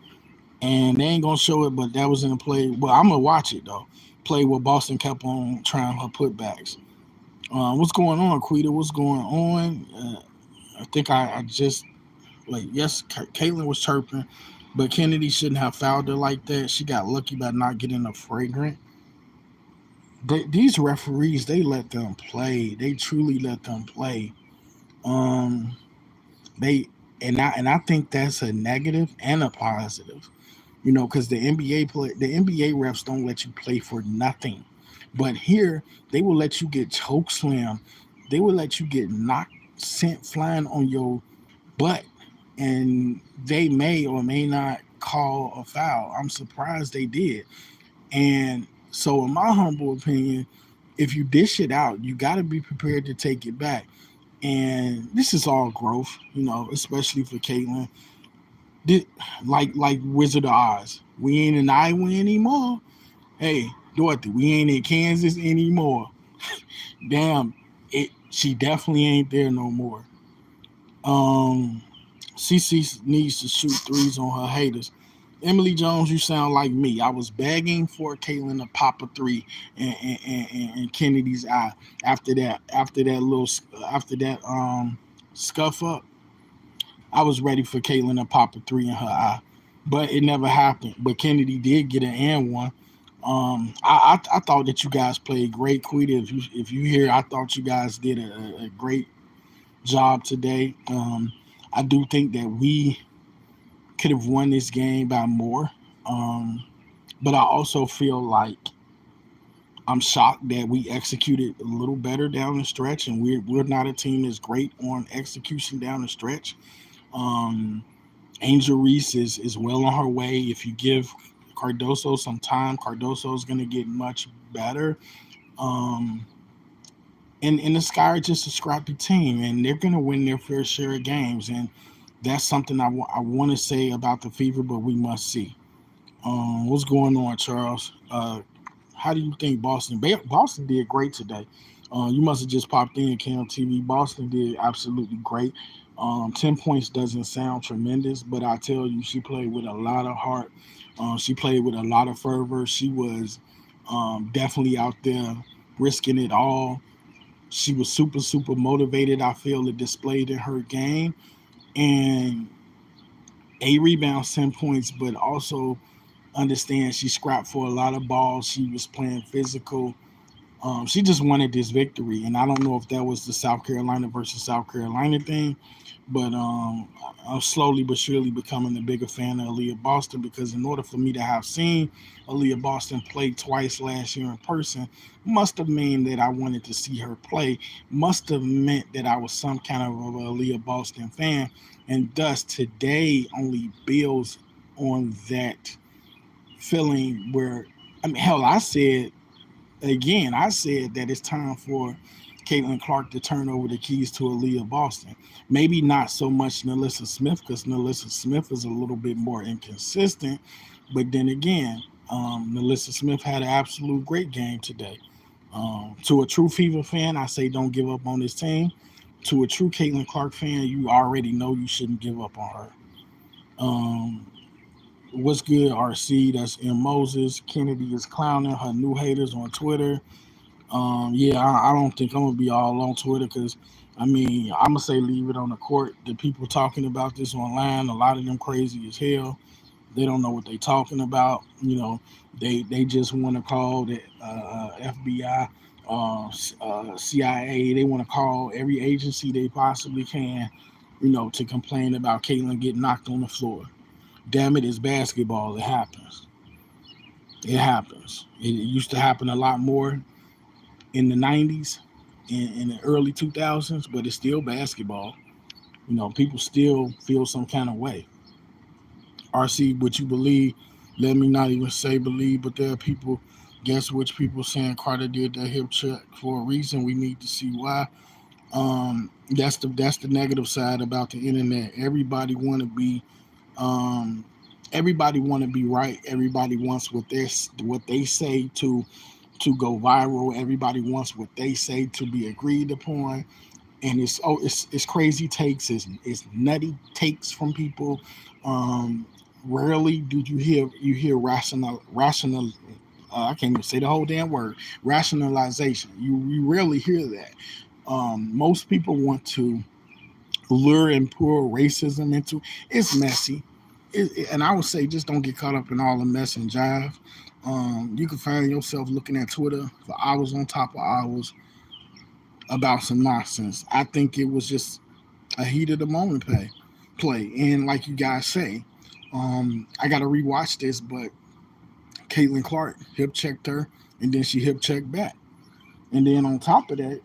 and they ain't gonna show it, but that was in the play. Well, I'm gonna watch it though. Play where Boston kept on trying her putbacks. What's going on, Quita? What's going on? I think I just like yes, Caitlin was chirping, but Kennedy shouldn't have fouled her like that. She got lucky by not getting a fragrant. These referees, they let them play. They truly let them play. Um, they and I think that's a negative and a positive. Because the NBA refs don't let you play for nothing, but here they will let you get choke slam. They will let you get knocked, sent flying on your butt, and they may or may not call a foul. I'm surprised they did. And so, in my humble opinion, if you dish it out, you got to be prepared to take it back. And this is all growth, especially for Caitlin. This, like Wizard of Oz, we ain't in Iowa anymore. Hey, Dorothy, we ain't in Kansas anymore. Damn, she definitely ain't there no more. Um, CC needs to shoot threes on her haters. Emily Jones, you sound like me. I was begging for Caitlin to pop a three in Kennedy's eye after that scuff up. I was ready for Caitlin to pop a three in her eye, but it never happened. But Kennedy did get an and one. I thought that you guys played great, Quita. If you hear, I thought you guys did a great job today. I do think that we could have won this game by more. Um, but I also feel like I'm shocked that we executed a little better down the stretch, and we're not a team that's great on execution down the stretch. Um, Angel Reese is well on her way. If you give Cardoso some time, Cardoso is going to get much better. Um, and the Sky are just a scrappy team, and they're going to win their fair share of games. And That's something I want to say about the Fever, but we must see. What's going on, Charles? How do you think Boston did great today? You must have just popped in Cam TV. Boston did absolutely great. 10 points doesn't sound tremendous, but I tell you, she played with a lot of heart. She played with a lot of fervor. She was definitely out there risking it all. She was super motivated. I feel it displayed in her game, and 8 rebounds, 10 points, but also understand she scrapped for a lot of balls. She was playing physical. She just wanted this victory, and I don't know if that was the South Carolina versus South Carolina thing, but I'm slowly but surely becoming a bigger fan of Aaliyah Boston because in order for me to have seen Aaliyah Boston play twice last year in person, must have meant that I wanted to see her play, must have meant that I was some kind of a Aaliyah Boston fan, and thus today only builds on that feeling where, I mean, hell, I said that it's time for Caitlin Clark to turn over the keys to Aaliyah Boston. Maybe not so much Nalissa Smith because Nalissa Smith is a little bit more inconsistent. But then again, Nalissa Smith had an absolute great game today. To a true Fever fan, I say don't give up on this team. To a true Caitlin Clark fan, you already know you shouldn't give up on her. Um, what's good, RC? That's M. Moses. Kennedy is clowning her new haters on Twitter. Yeah, I don't think I'm gonna be all on Twitter because, I mean, I'm gonna say leave it on the court. The people talking about this online, a lot of them crazy as hell. They don't know what they talking about. They just want to call the FBI, CIA. They want to call every agency they possibly can, to complain about Caitlyn getting knocked on the floor. Damn it, it's basketball. It happens. It happens. It used to happen a lot more in the 90s, in the early 2000s, but it's still basketball. People still feel some kind of way. RC, what you believe, let me not even say believe, but there are people, guess which people saying Carter did that hip check for a reason. We need to see why. That's the negative side about the internet. Um, everybody want to be right. Everybody wants what they say to go viral. Everybody wants what they say to be agreed upon, and it's crazy takes, it's nutty takes from people. Um, Rarely do you hear rational. I can't even say the whole damn word. Rationalization. You rarely hear that. Most people want to lure and pour racism into. It's messy, and I would say just don't get caught up in all the mess and jive. You can find yourself looking at Twitter for hours on top of hours about some nonsense. I think it was just a heat of the moment play. And like you guys say, I got to rewatch this, but Caitlin Clark hip checked her, and then she hip checked back. And then on top of that,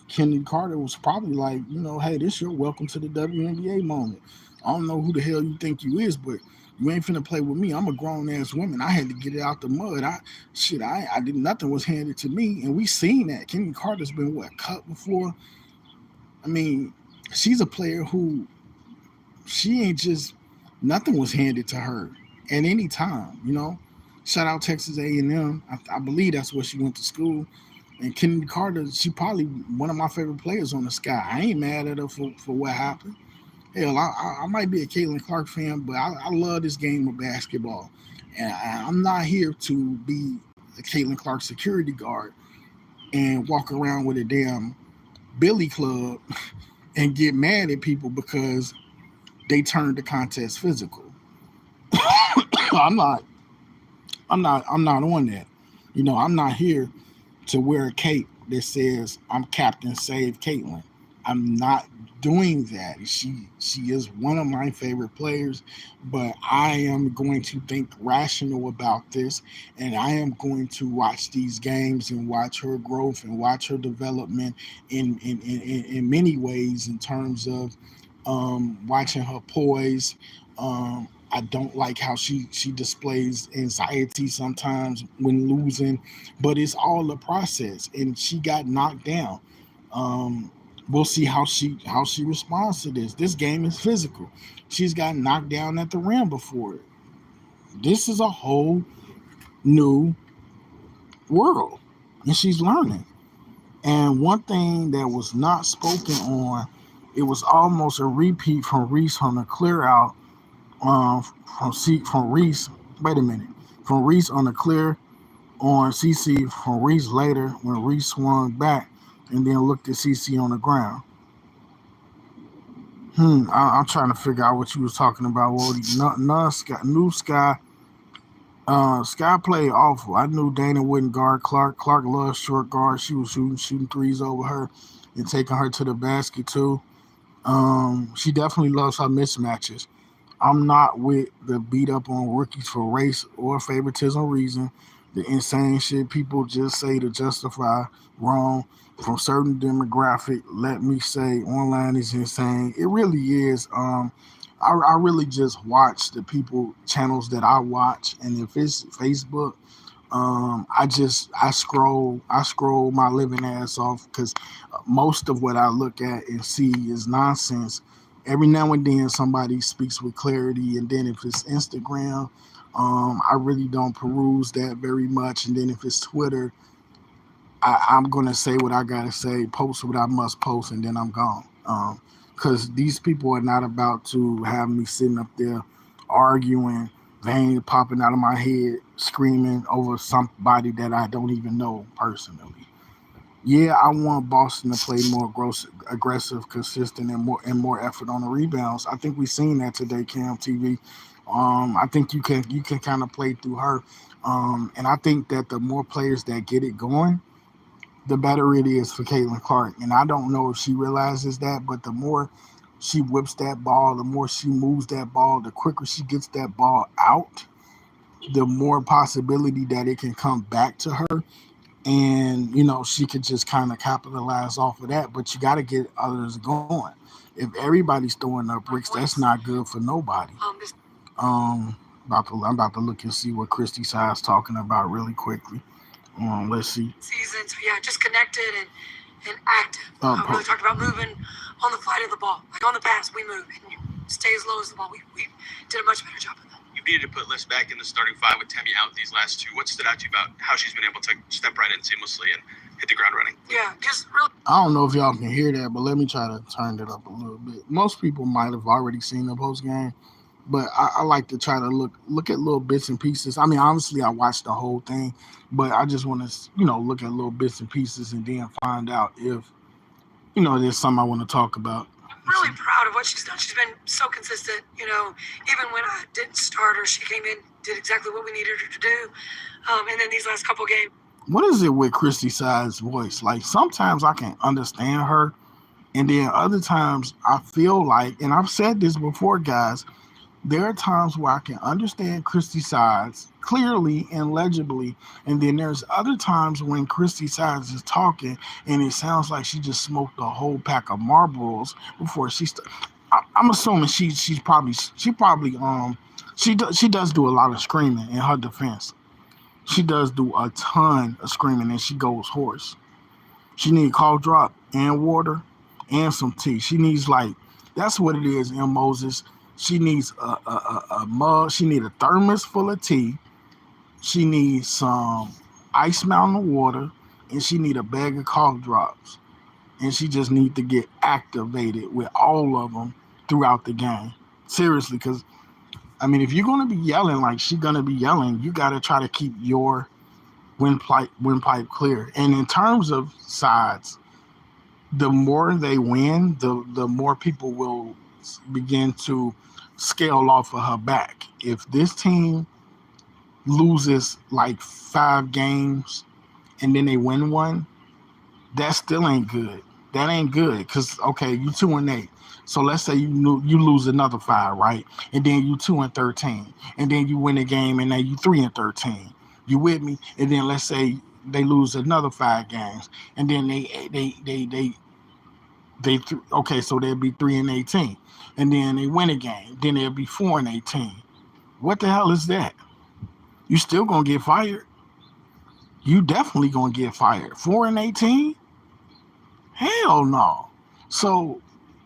Kenny Carter was probably like, hey, this your welcome to the WNBA moment. I don't know who the hell you think you is, but you ain't finna play with me. I'm a grown ass woman. I had to get it out the mud. I did nothing was handed to me, and we seen that. Kenny Carter's been cut before. I mean, she's a player who she ain't just nothing was handed to her at any time. Shout out Texas A&M. I believe that's where she went to school. And Kennedy Carter, she probably one of my favorite players on the sky. I ain't mad at her for what happened. Hell, I might be a Caitlin Clark fan, but I love this game of basketball. And I'm not here to be a Caitlin Clark security guard and walk around with a damn billy club and get mad at people because they turned the contest physical. I'm not I'm not on that. I'm not here to wear a cape that says I'm Captain Save Caitlin. I'm not doing that. She is one of my favorite players, but I am going to think rational about this, and I am going to watch these games and watch her growth and watch her development in many ways in terms of watching her poise. I don't like how she displays anxiety sometimes when losing, but it's all a process. And she got knocked down. Um, We'll see how she responds to this. This game is physical. She's got knocked down at the rim before. This is a whole new world, and she's learning. And one thing that was not spoken on, it was almost a repeat from Reese on the clear out. From Reese. Wait a minute. From Reese on the clear on CC from Reese later when Reese swung back and then looked at CC on the ground. I'm trying to figure out what you was talking about, Wody. New Sky. Sky played awful. I knew Dana wouldn't guard Clark. Clark loves short guard. She was shooting threes over her and taking her to the basket too. She definitely loves her mismatches. I'm not with the beat up on rookies for race or favoritism reason. The insane shit people just say to justify wrong from certain demographic. Let me say online is insane. It really is. I really just watch the people channels that I watch, and if it's Facebook, I scroll my living ass off because most of what I look at and see is nonsense. Every now and then somebody speaks with clarity, and then if it's Instagram, I really don't peruse that very much. And then if it's Twitter, I'm gonna say what I gotta say, post what I must post, and then I'm gone. Because these people are not about to have me sitting up there arguing, veins popping out of my head, screaming over somebody that I don't even know personally. Yeah, I want Boston to play more aggressive, consistent, and more effort on the rebounds. I think we've seen that today, Cam TV. I think you can kind of play through her, and I think that the more players that get it going, the better it is for Caitlin Clark. And I don't know if she realizes that, but the more she whips that ball, the more she moves that ball, the quicker she gets that ball out, the more possibility that it can come back to her. And, she could just kind of capitalize off of that. But you got to get others going. If everybody's throwing up bricks, that's not good for nobody. Um, I'm about to look and see what Christy Side's talking about really quickly. Let's see. Season, so yeah, just connected and active. Really talked about moving on the flight of the ball. Like on the pass, we move and you stay as low as the ball. We did a much better job of that. You needed to put Liz back in the starting five with Temi out these last two. What stood out to you about how she's been able to step right in seamlessly and hit the ground running? Yeah, just really. I don't know if y'all can hear that, but let me try to turn it up a little bit. Most people might have already seen the post game, but I like to try to look at little bits and pieces. I mean, obviously, I watched the whole thing, but I just want to look at little bits and pieces and then find out if there's something I want to talk about. Really proud of what she's done. She's been so consistent. Even when I didn't start her, she came in, did exactly what we needed her to do. And then these last couple games. What is it with Christy Side's voice? Like sometimes I can understand her, and then other times I feel like, and I've said this before, guys, there are times where I can understand Christy Sides clearly and legibly, and then there's other times when Christy Sides is talking and it sounds like she just smoked a whole pack of Marlboros before I'm assuming she does do a lot of screaming in her defense. She does do a ton of screaming and she goes hoarse. She needs cough drop and water and some tea. She needs that's what it is, M. Moses. She needs a mug. She needs a thermos full of tea. She needs some Ice Mountain water, and she needs a bag of cough drops. And she just needs to get activated with all of them throughout the game. Seriously, because if you're gonna be yelling like she's gonna be yelling, you gotta try to keep your windpipe clear. And in terms of sides, the more they win, the more people will begin to scale off of her back. If this team loses like 5 games and then they win one, that still ain't good. That ain't good because, okay, you 2-8. So let's say you lose another 5, right? And then you 2-13. And then you win a game and now you 3-13. You with me? And then let's say they lose another 5 games. And then okay, so they'll be 3-18. And then they win a game. Then they'll be 4-18. What the hell is that? You still gonna get fired? You definitely gonna get fired. 4-18? Hell no. So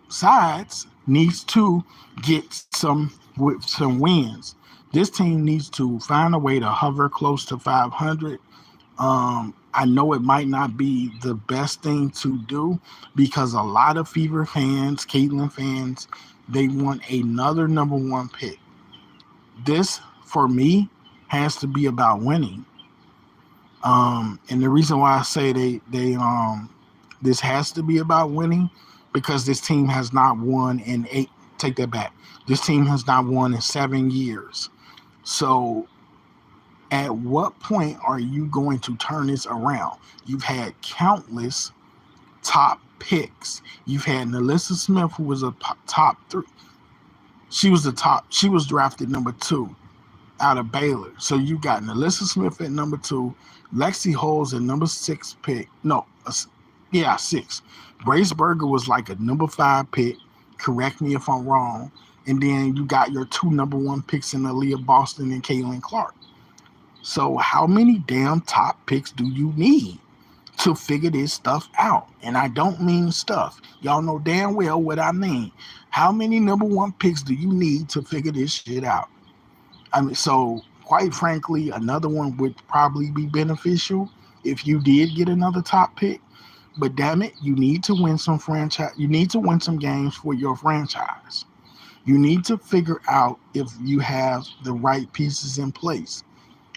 Sides needs to get some wins. This team needs to find a way to hover close to 500. I know it might not be the best thing to do because a lot of Fever fans, Caitlin fans, they want another number one pick. This, for me, has to be about winning. And the reason why I say this has to be about winning because this team has not won in 8. Take that back. This team has not won in 7 years. So at what point are you going to turn this around? You've had countless top picks. You've had Nalissa Smith, who was a top 3. She was drafted number 2 out of Baylor. So you got Nalissa Smith at number 2, Lexi Holmes at number 6 pick. 6. Grace Berger was like a number 5 pick. Correct me if I'm wrong. And then you got your 2 number 1 picks in Aaliyah Boston and Caitlin Clark. So how many damn top picks do you need to figure this stuff out? And I don't mean stuff. Y'all know damn well what I mean. How many number 1 picks do you need to figure this shit out? I mean, so quite frankly, another one would probably be beneficial if you did get another top pick. But damn it, you need to win some franchise. You need to win some games for your franchise. You need to figure out if you have the right pieces in place.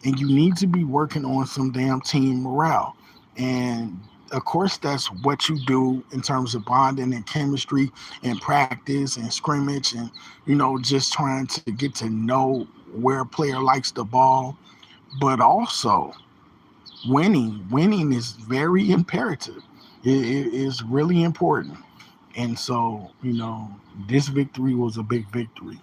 And you need to be working on some damn team morale. And of course, that's what you do in terms of bonding and chemistry and practice and scrimmage and, just trying to get to know where a player likes the ball. But also, winning is very imperative. It is really important. And so, this victory was a big victory.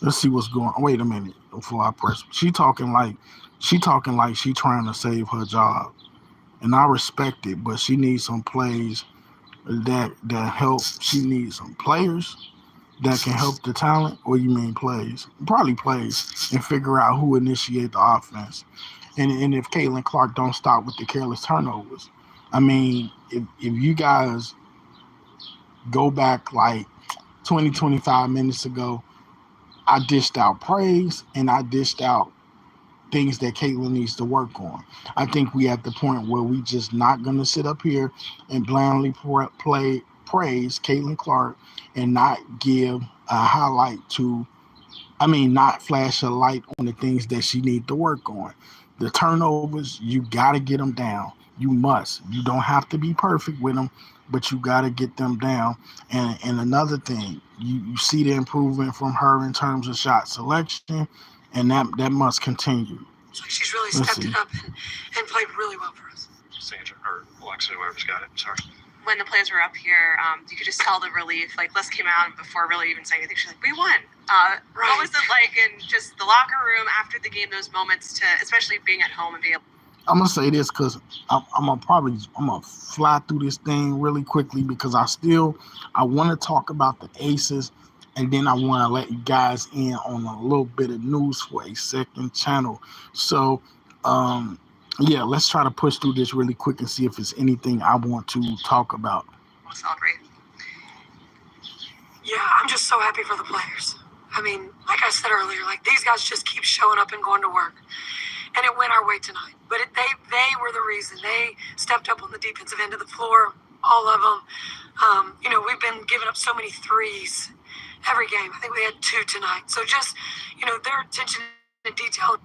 Let's see what's going on. Wait a minute before I press. She talking like she trying to save her job. And I respect it, but she needs some plays that help. She needs some players that can help the talent, or you mean plays? Probably plays, and figure out who initiate the offense. And if Caitlin Clark don't stop with the careless turnovers. I mean, if you guys go back like 20, 25 minutes ago, I dished out praise and I dished out things that Caitlin needs to work on. I think we at the point where we just not going to sit up here and blindly praise Caitlin Clark and not give a highlight not flash a light on the things that she need to work on. The turnovers, you got to get them down. You must. You don't have to be perfect with them, but you got to get them down. And another thing, you see the improvement from her in terms of shot selection, and that must continue. So she's really stepped it up and played really well for us. Sandra, or Alexa, whoever's got it. Sorry. When the players were up here, you could just tell the relief. Like, Les came out before really even saying anything. She's like, we won. Right. What was it like in just the locker room after the game, those moments especially being at home and being able. I'm going to say this because I'm going to fly through this thing really quickly because I want to talk about the Aces, and then I want to let you guys in on a little bit of news for a second channel. So, let's try to push through this really quick and see if it's anything I want to talk about. Celebrate. Yeah, I'm just so happy for the players. I mean, like I said earlier, these guys just keep showing up and going to work. And it went our way tonight. But they were the reason. They stepped up on the defensive end of the floor, all of them. We've been giving up so many threes every game. I think we had 2 tonight. So just, their attention to detail.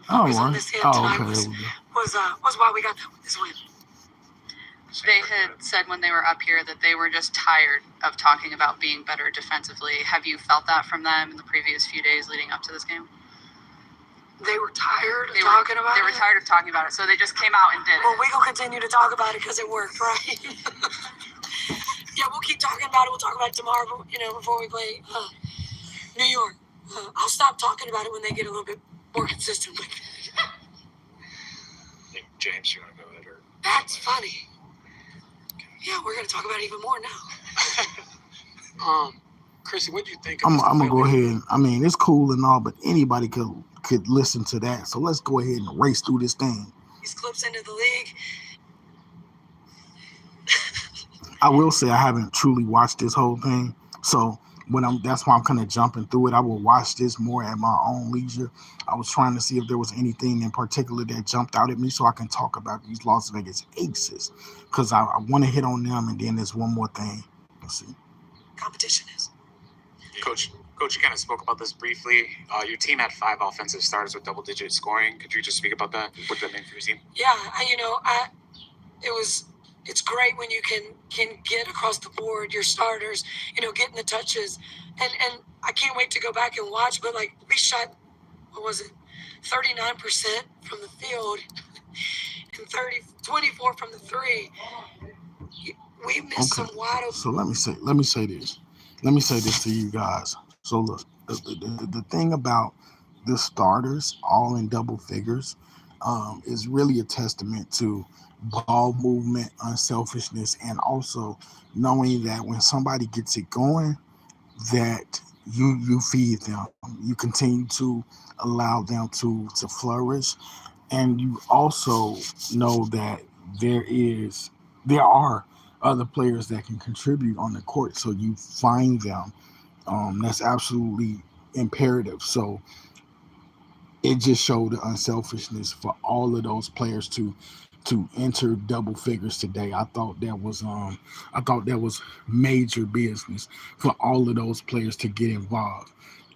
On this end tonight was why we got this win. They had said when they were up here that they were just tired of talking about being better defensively. Have you felt that from them in the previous few days leading up to this game? They were tired of talking about it? They were tired of talking about it, so they just came out and did it. Well, we're going to continue to talk about it because it worked, right? Yeah, we'll keep talking about it. We'll talk about it tomorrow, before we play New York. I'll stop talking about it when they get a little bit more consistent with it. Hey, James, you want to go ahead? That's funny. Yeah, we're going to talk about it even more now. Chrissy, what do you think? I'm going to go ahead. I mean, it's cool and all, but anybody could listen to that. So let's go ahead and race through this thing. These clips into the league. I will say I haven't truly watched this whole thing, so that's why I'm kind of jumping through it. I will watch this more at my own leisure. I was trying to see if there was anything in particular that jumped out at me so I can talk about these Las Vegas Aces, because I want to hit on them, and then there's one more thing. Let's see. Competition is. Coach, you kind of spoke about this briefly. Your team had 5 offensive starters with double-digit scoring. Could you just speak about that? What that meant for your team? Yeah, it's great when you can get across the board your starters, getting the touches, and I can't wait to go back and watch. But like we shot, what was it, 39% from the field, and 24 from the three. We missed some wide open. So let me say this. Let me say this to you guys. So look, the thing about the starters all in double figures is really a testament to ball movement, unselfishness, and also knowing that when somebody gets it going, that you feed them, you continue to allow them to flourish, and you also know that there are other players that can contribute on the court, so you find them. That's absolutely imperative. So it just showed the unselfishness for all of those players to enter double figures today. I thought that was major business for all of those players to get involved.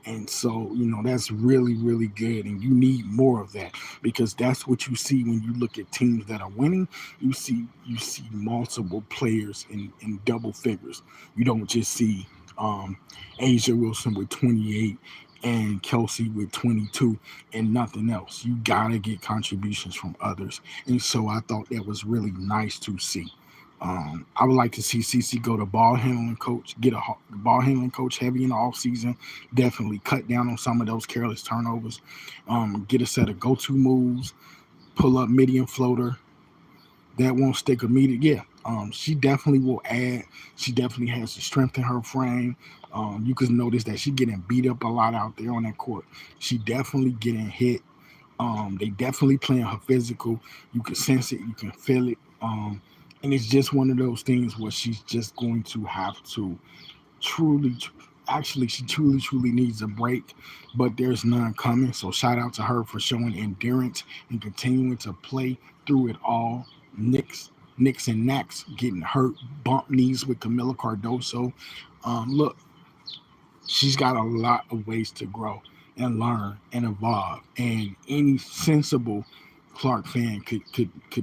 And so, that's really, really good. And you need more of that, because that's what you see when you look at teams that are winning. You see multiple players in double figures. You don't just see Asia Wilson with 28 and Kelsey with 22 and nothing else. You got to get contributions from others. And so I thought that was really nice to see. I would like to see CC go to ball handling coach, get a ball handling coach heavy in the offseason, definitely cut down on some of those careless turnovers, get a set of go-to moves, pull up medium floater that won't stick immediately. Yeah, she definitely will add. She definitely has the strength in her frame. You can notice that she's getting beat up a lot out there on that court. She definitely getting hit. They definitely playing her physical. You can sense it. You can feel it. And it's just one of those things where she's just going to have to truly needs a break, but there's none coming. So shout out to her for showing endurance and continuing to play through it all. Knicks and Knacks getting hurt, bump knees with Camila Cardoso. Look, she's got a lot of ways to grow and learn and evolve, and any sensible Clark fan could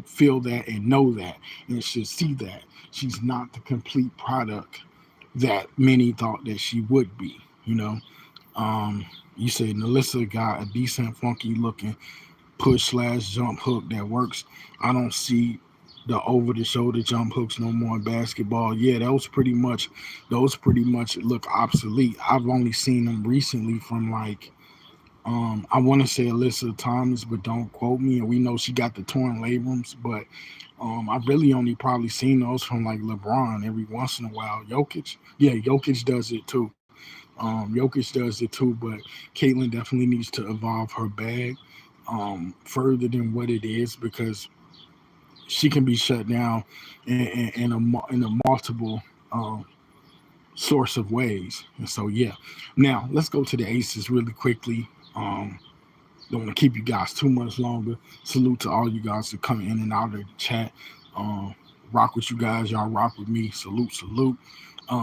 feel that and know that, and should see that she's not the complete product that many thought that she would be. You said Nalissa got a decent, funky looking push/jump hook that works. I don't see the over-the-shoulder jump hooks no more in basketball. Yeah, those pretty much look obsolete. I've only seen them recently from I want to say Alyssa Thomas, but don't quote me. And we know she got the torn labrums, but I've really only probably seen those from LeBron every once in a while. Jokic does it too. But Caitlin definitely needs to evolve her bag further than what it is, because she can be shut down in a multiple source of ways. And so, yeah. Now, let's go to the Aces really quickly. Don't want to keep you guys too much longer. Salute to all you guys that come in and out of the chat. Rock with you guys. Y'all rock with me. Salute.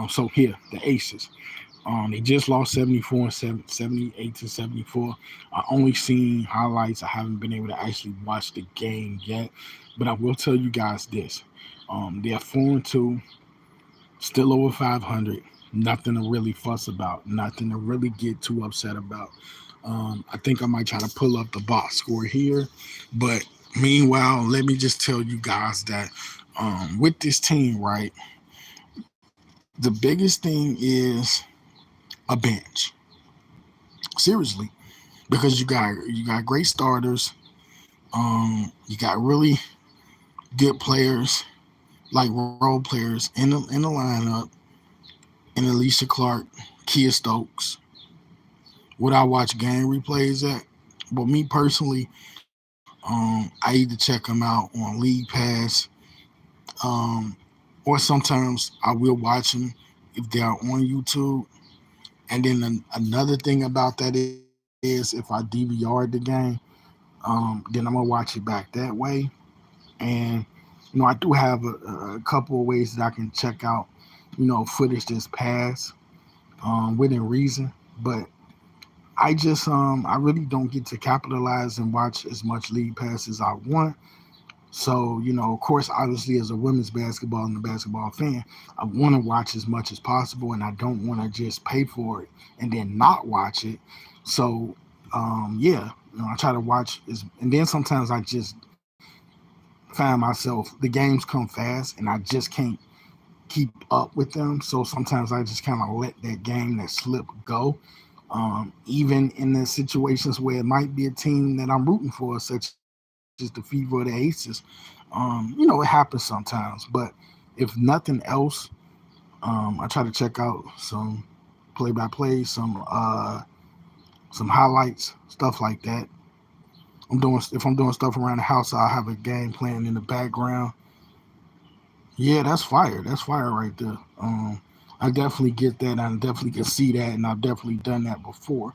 So here, the Aces. They just lost 78-74. I only seen highlights. I haven't been able to actually watch the game yet. But I will tell you guys this. They're 4-2, still over 500. Nothing to really fuss about. Nothing to really get too upset about. I think I might try to pull up the box score here. But meanwhile, let me just tell you guys that with this team, right, the biggest thing is a bench. Seriously. Because you got great starters. You got really good players, like role players in the lineup, and Alicia Clark, Kia Stokes. Would I watch game replays at? But me personally, I either check them out on League Pass, or sometimes I will watch them if they are on YouTube. And then another thing about that is if I DVR the game, then I'm gonna watch it back that way. And I do have a couple of ways that I can check out, footage that's past within reason. But I really don't get to capitalize and watch as much league pass as I want. So, of course, obviously, as a women's basketball and a basketball fan, I want to watch as much as possible, and I don't want to just pay for it and then not watch it. So, yeah, I try to watch, and then sometimes I just find myself, the games come fast, and I just can't keep up with them. So sometimes I just kind of let that game, that slip go. Even in the situations where it might be a team that I'm rooting for, such as the Fever or the Aces. It happens sometimes. But if nothing else, I try to check out some play-by-play, some highlights, stuff like that. If I'm doing stuff around the house, I'll have a game playing in the background. Yeah, that's fire. That's fire right there. I definitely get that. I definitely can see that, and I've definitely done that before.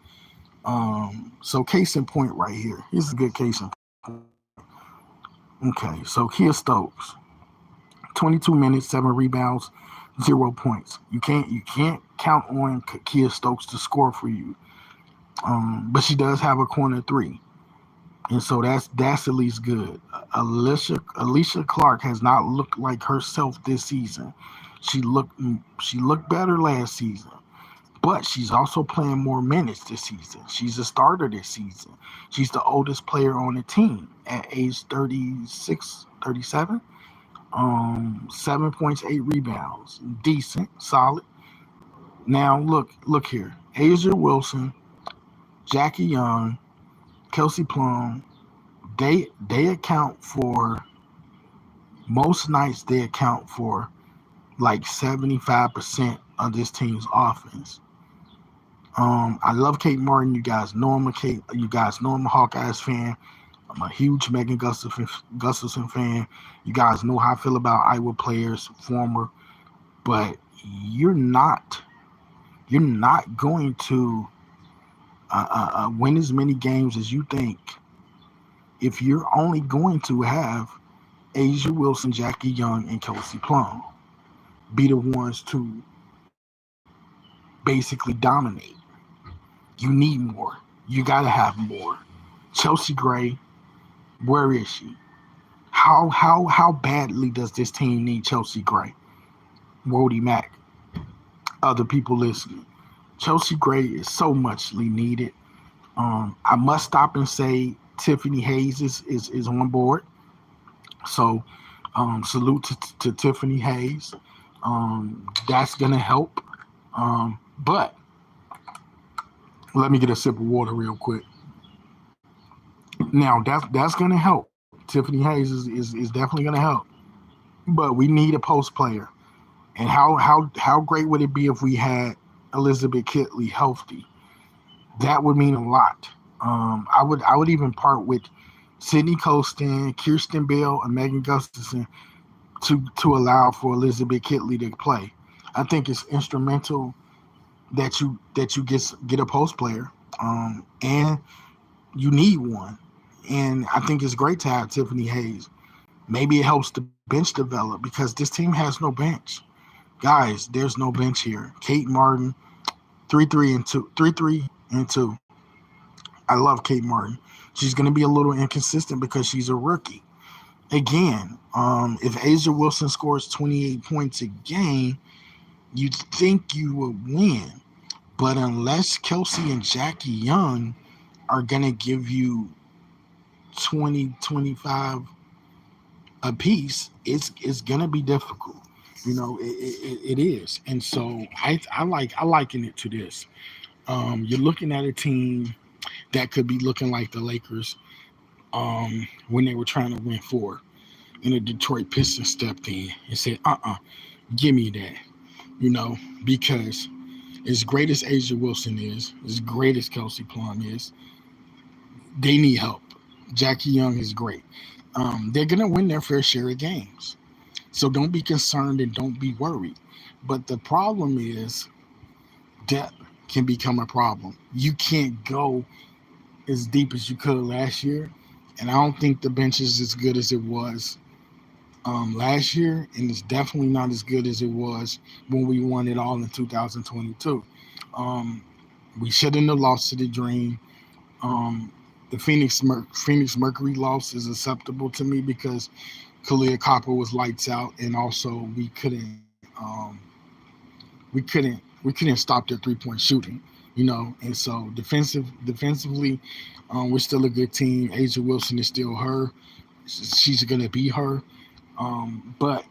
So case in point right here. Here's a good case in point. Okay, so Kia Stokes, 22 minutes, 7 rebounds, 0 points. You can't count on Kia Stokes to score for you. But she does have a corner 3. And so that's at least good. Alicia Clark has not looked like herself this season. She looked better last season, but she's also playing more minutes this season. She's a starter this season. She's the oldest player on the team at age 36, 37. 7 points, 8 rebounds. Decent, solid. Now look here. A'ja Wilson, Jackie Young, Kelsey Plum, they account for, most nights they account for like 75% of this team's offense. I love Kate Martin. You guys know I'm a Hawkeyes fan. I'm a huge Megan Gustafson fan. You guys know how I feel about Iowa players, former, but you're not going to win as many games as you think if you're only going to have A'ja Wilson, Jackie Young, and Kelsey Plum be the ones to basically dominate. You need more. You got to have more. Chelsea Gray, where is she? How badly does this team need Chelsea Gray? Wody Mack, other people listening. Chelsea Gray is so muchly needed. I must stop and say Tiffany Hayes is on board. So salute to Tiffany Hayes. That's going to help. But let me get a sip of water real quick. Now, that's going to help. Tiffany Hayes is definitely going to help. But we need a post player. And how great would it be if we had Elizabeth Kitley healthy? That would mean a lot. I would even part with Sydney Colston, Kirsten Bell, and Megan Gustafson to allow for Elizabeth Kitley to play. I think it's instrumental that you get a post player, and you need one. And I think it's great to have Tiffany Hayes. Maybe it helps the bench develop because this team has no bench. Guys, there's no bench here. Kate Martin, 3-3 and 2. I love Kate Martin. She's going to be a little inconsistent because she's a rookie. Again, if A'ja Wilson scores 28 points a game, you'd think you would win. But unless Kelsey and Jackie Young are going to give you 20, 25 a piece, it's going to be difficult. It is. And so I liken it to this. You're looking at a team that could be looking like the Lakers when they were trying to win 4. And the Detroit Pistons stepped in and said, give me that. Because as great as A'ja Wilson is, as great as Kelsey Plum is, they need help. Jackie Young is great. They're going to win their fair share of games. So don't be concerned and don't be worried. But the problem is depth can become a problem. You can't go as deep as you could last year. And I don't think the bench is as good as it was last year. And it's definitely not as good as it was when we won it all in 2022. We shouldn't have lost to the Dream. The Phoenix Mercury loss is acceptable to me because Kalia Copper was lights out, and also we couldn't stop their 3-point shooting, And so defensively, we're still a good team. Asia Wilson is still her. She's gonna be her, but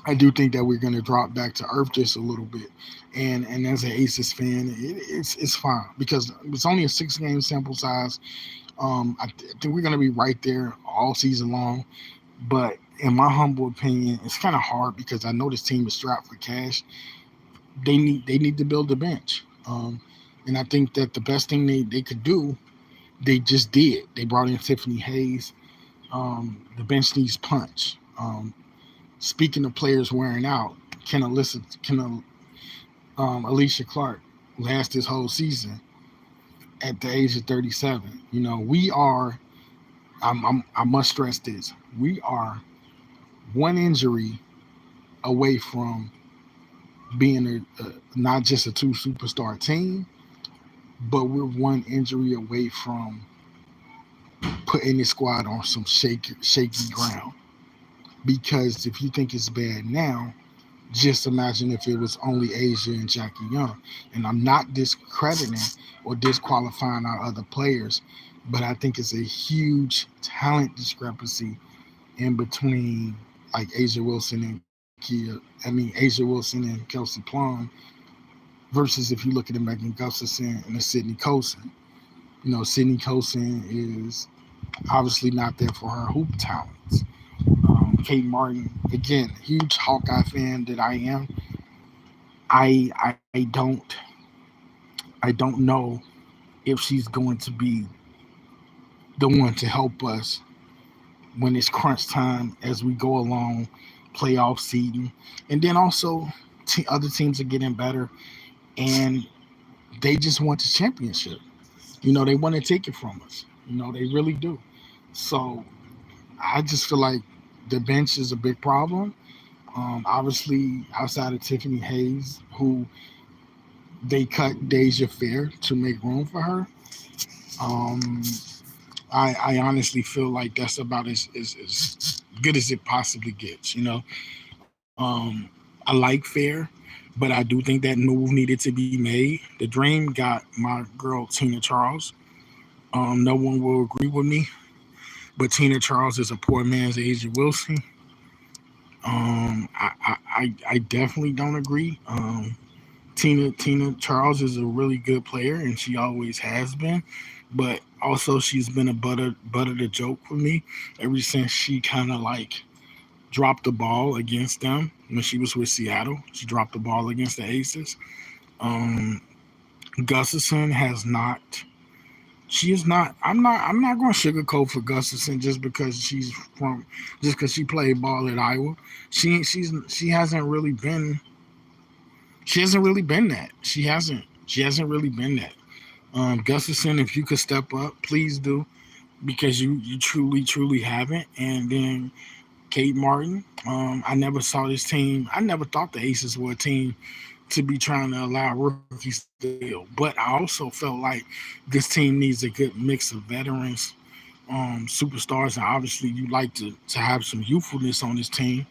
I do think that we're gonna drop back to earth just a little bit. And as an Aces fan, it's fine because it's only a 6-game sample size. I think we're gonna be right there all season long. But in my humble opinion, it's kind of hard because I know this team is strapped for cash. They need to build a bench. And I think that the best thing they could do, they just did. They brought in Tiffany Hayes. The bench needs punch. Speaking of players wearing out, can Alicia Clark last this whole season at the age of 37? We are. I must stress this. We are one injury away from being not just a 2 superstar team, but we're one injury away from putting this squad on some shaky ground. Because if you think it's bad now, just imagine if it was only Asia and Jackie Young. And I'm not discrediting or disqualifying our other players, but I think it's a huge talent discrepancy in between like Asia Wilson and Kelsey Plum versus if you look at a Megan Gustafson and a Sydney Colson. Sydney Colson is obviously not there for her hoop talents. Kate Martin, again, huge Hawkeye fan that I am. I don't know if she's going to be the one to help us when it's crunch time as we go along, playoff seeding. And then also other teams are getting better and they just want the championship. They want to take it from us. They really do. So I just feel like the bench is a big problem. Obviously, outside of Tiffany Hayes, who they cut Deja Fair to make room for her. I honestly feel like that's about as good as it possibly gets. I like Fair, but I do think that move needed to be made. The Dream got my girl Tina Charles. No one will agree with me, but Tina Charles is a poor man's Asia Wilson. I definitely don't agree. Tina Charles is a really good player, and she always has been. But also, she's been a butt of the joke for me ever since she kind of like dropped the ball against them when she was with Seattle. She dropped the ball against the Aces. Gustafson has not. She is not. I'm not going to sugarcoat for Gustafson just because she played ball at Iowa. She hasn't really been. She hasn't really been that. She hasn't really been that. Gustafson, if you could step up, please do, because you truly haven't. And then Kate Martin. I never saw this team. I never thought the Aces were a team to be trying to allow rookies to deal. But I also felt like this team needs a good mix of veterans, superstars, and obviously you like to have some youthfulness on this team.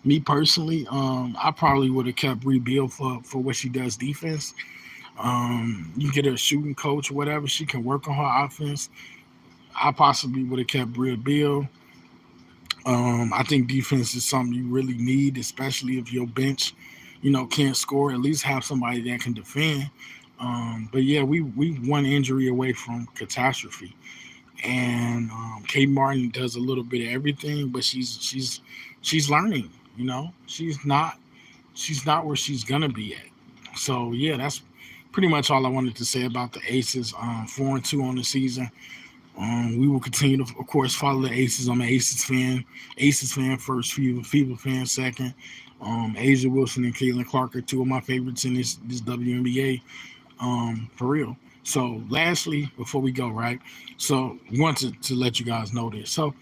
Me personally, I probably would have kept Bree Beal for what she does defense. You get her a shooting coach, whatever, she can work on her offense. I possibly would have kept Bree Beal. I think defense is something you really need, especially if your bench can't score. At least have somebody that can defend. But yeah, we one injury away from catastrophe. And Kate Martin does a little bit of everything, but she's learning. She's not where she's gonna be at. So yeah, that's pretty much all I wanted to say about the Aces. 4-2 on the season. We will continue to, of course, follow the Aces. I'm an Aces fan first, Fever fan second. Asia Wilson and Caitlin Clark are two of my favorites in this WNBA. For real. So, lastly, before we go, right? So, wanted to let you guys know this. So,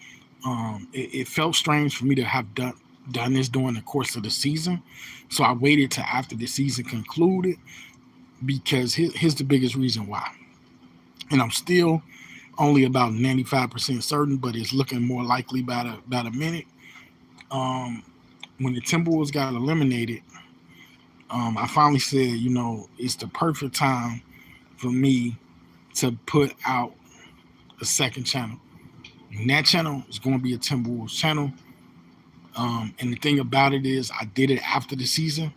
it felt strange for me to have done this during the course of the season. So I waited till after the season concluded because here's the biggest reason why. And I'm still only about 95% certain, but it's looking more likely by about a minute. When the Timberwolves got eliminated, I finally said, it's the perfect time for me to put out a second channel. And that channel is going to be a Timberwolves channel. And the thing about it is I did it after the season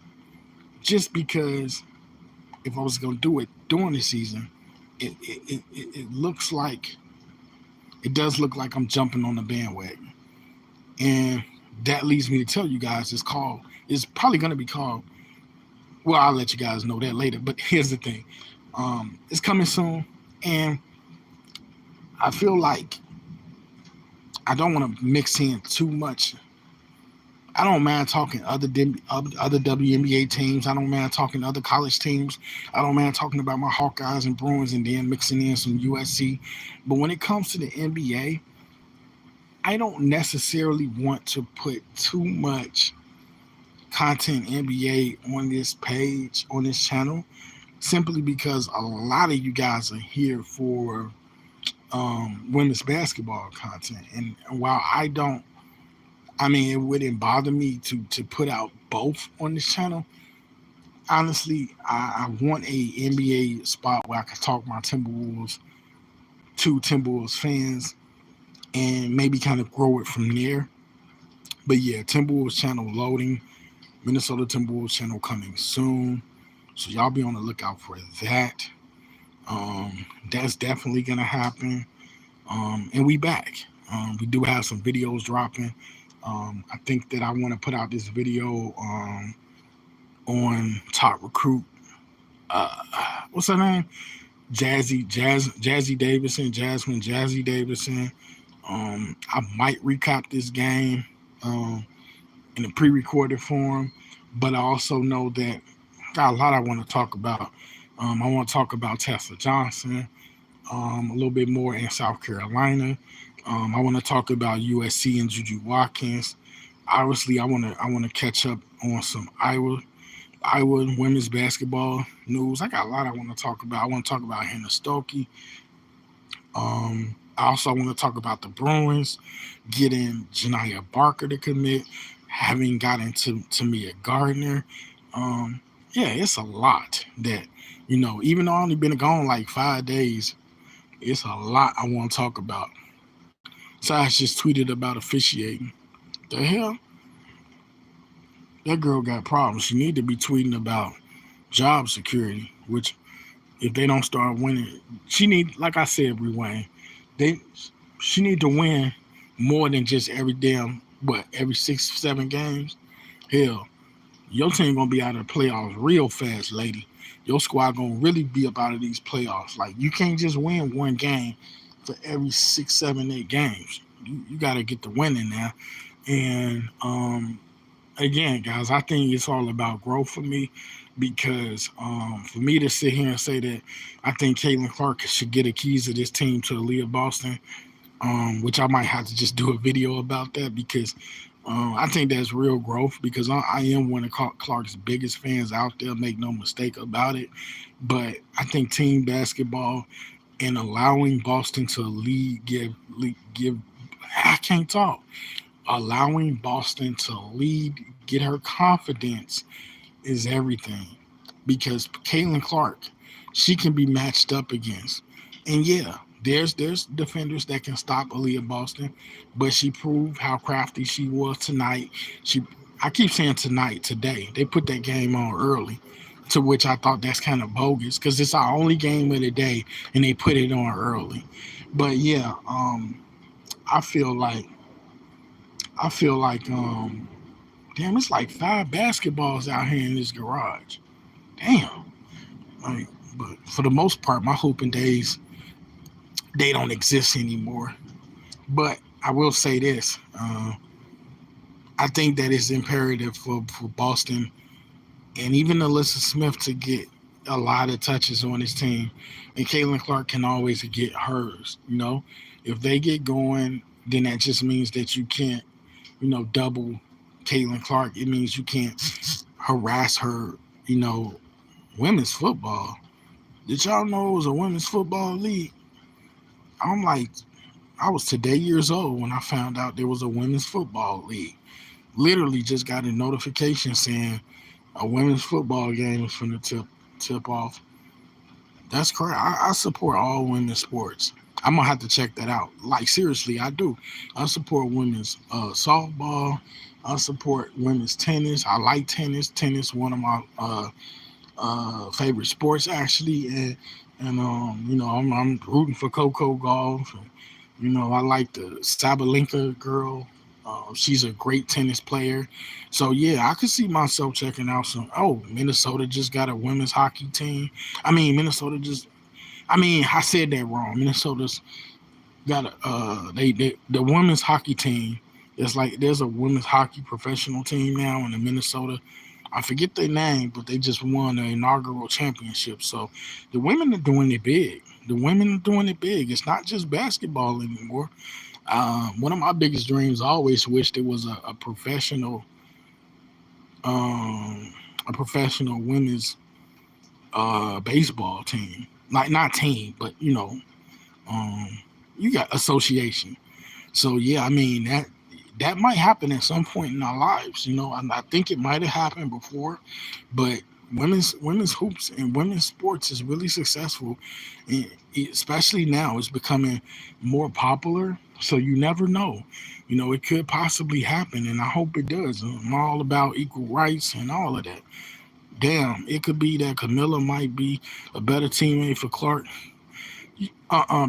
just because if I was going to do it during the season, it looks like, it does look like I'm jumping on the bandwagon. And that leads me to tell you guys it's probably going to be called, well, I'll let you guys know that later. But here's the thing. It's coming soon. And I feel like I don't want to mix in too much. I don't mind talking other WNBA teams. I don't mind talking other college teams. I don't mind talking about my Hawkeyes and Bruins and then mixing in some USC. But when it comes to the NBA, I don't necessarily want to put too much content NBA on this page, on this channel, simply because a lot of you guys are here for women's basketball content. And while it wouldn't bother me to put out both on this channel. Honestly, I want a NBA spot where I can talk my Timberwolves to Timberwolves fans and maybe kind of grow it from there. But yeah, Timberwolves channel loading, Minnesota Timberwolves channel coming soon. So y'all be on the lookout for that. That's definitely going to happen. And we back. We do have some videos dropping. I think that I want to put out this video on Top Recruit. What's her name? Jasmine Jazzy Davison. I might recap this game in a pre-recorded form, but I also know that I got a lot I want to talk about. I want to talk about Tessa Johnson a little bit more in South Carolina. I want to talk about USC and Juju Watkins. Obviously, I want to catch up on some Iowa women's basketball news. I got a lot I want to talk about. I want to talk about Hannah Stokey. I also want to talk about the Bruins getting Janiyah Barker to commit, having gotten to Tamia Gardner. It's a lot that, even though I've only been gone like 5 days, it's a lot I want to talk about. Sash just tweeted about officiating. The hell? That girl got problems. She need to be tweeting about job security, which if they don't start winning, she need, like I said, Wayne, she need to win more than just every 6-7 games. Hell, your team gonna be out of the playoffs real fast, lady. Your squad gonna really be up out of these playoffs. Like, you can't just win one game for every 6, 7, 8 games. You got to get the win in there. And again, guys, I think it's all about growth for me because for me to sit here and say that I think Caitlin Clark should get the keys of this team to Aaliyah Boston, which I might have to just do a video about that because I think that's real growth because I am one of Clark's biggest fans out there, make no mistake about it. But I think team basketball and allowing Boston to allowing Boston to lead, get her confidence is everything. Because Caitlin Clark, she can be matched up against. And yeah, there's defenders that can stop Aaliyah Boston, but she proved how crafty she was tonight. I keep saying today. They put that game on early, to which I thought that's kind of bogus because it's our only game of the day and they put it on early. But yeah, I feel like damn, it's like 5 basketballs out here in this garage. Damn. But for the most part, my hooping days they don't exist anymore. But I will say this. I think that it's imperative for Boston and even Alyssa Smith to get a lot of touches on his team. And Caitlin Clark can always get hers. If they get going, then that just means that you can't, double Caitlin Clark. It means you can't harass her, women's football. Did y'all know it was a women's football league? I'm like, I was today years old when I found out there was a women's football league. Literally just got a notification saying a women's football game is from the tip off. That's correct. I support all women's sports. I'm gonna have to check that out. Like seriously, I do. I support women's softball. I support women's tennis. I like tennis. Tennis, one of my favorite sports actually, and I'm rooting for Coco Golf. And, I like the Sabalenka girl. She's a great tennis player. So, yeah, I could see myself checking out some. Oh, Minnesota just got a women's hockey team. I said that wrong. Minnesota's got the women's hockey team. It's like there's a women's hockey professional team now in Minnesota. I forget their name, but they just won the inaugural championship. So the women are doing it big. It's not just basketball anymore. One of my biggest dreams, I always wished it was a professional women's baseball team. Like not team, but you got association. So yeah, that might happen at some point in our lives. I think it might have happened before, but women's hoops and women's sports is really successful, and especially now it's becoming more popular. So you never know, it could possibly happen, and I hope it does. I'm all about equal rights and all of that. Damn, it could be that Camilla might be a better teammate for Clark.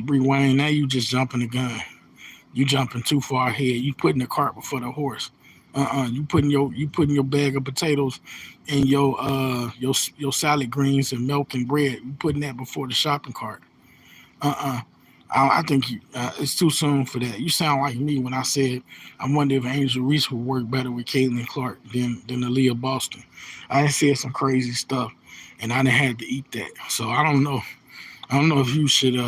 Bree Wayne, now you just jumping the gun. You jumping too far ahead. You putting the cart before the horse. You putting your bag of potatoes and your salad greens and milk and bread. You putting that before the shopping cart. I think it's too soon for that. You sound like me when I said I wonder if Angel Reese would work better with Caitlin Clark than Aaliyah Boston. I said some crazy stuff, and I done had to eat that. So I don't know. I don't know if you should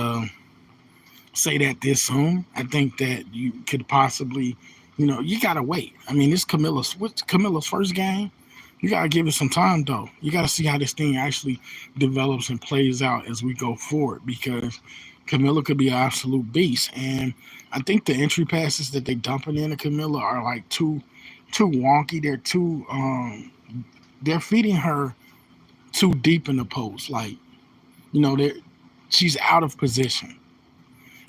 say that this soon. I think that you could possibly, you gotta wait. It's Camilla's first game. You gotta give it some time though. You gotta see how this thing actually develops and plays out as we go forward, because Camilla could be an absolute beast. And I think the entry passes that they dumping into Camilla are like too wonky. They're too they're feeding her too deep in the post. Like, she's out of position.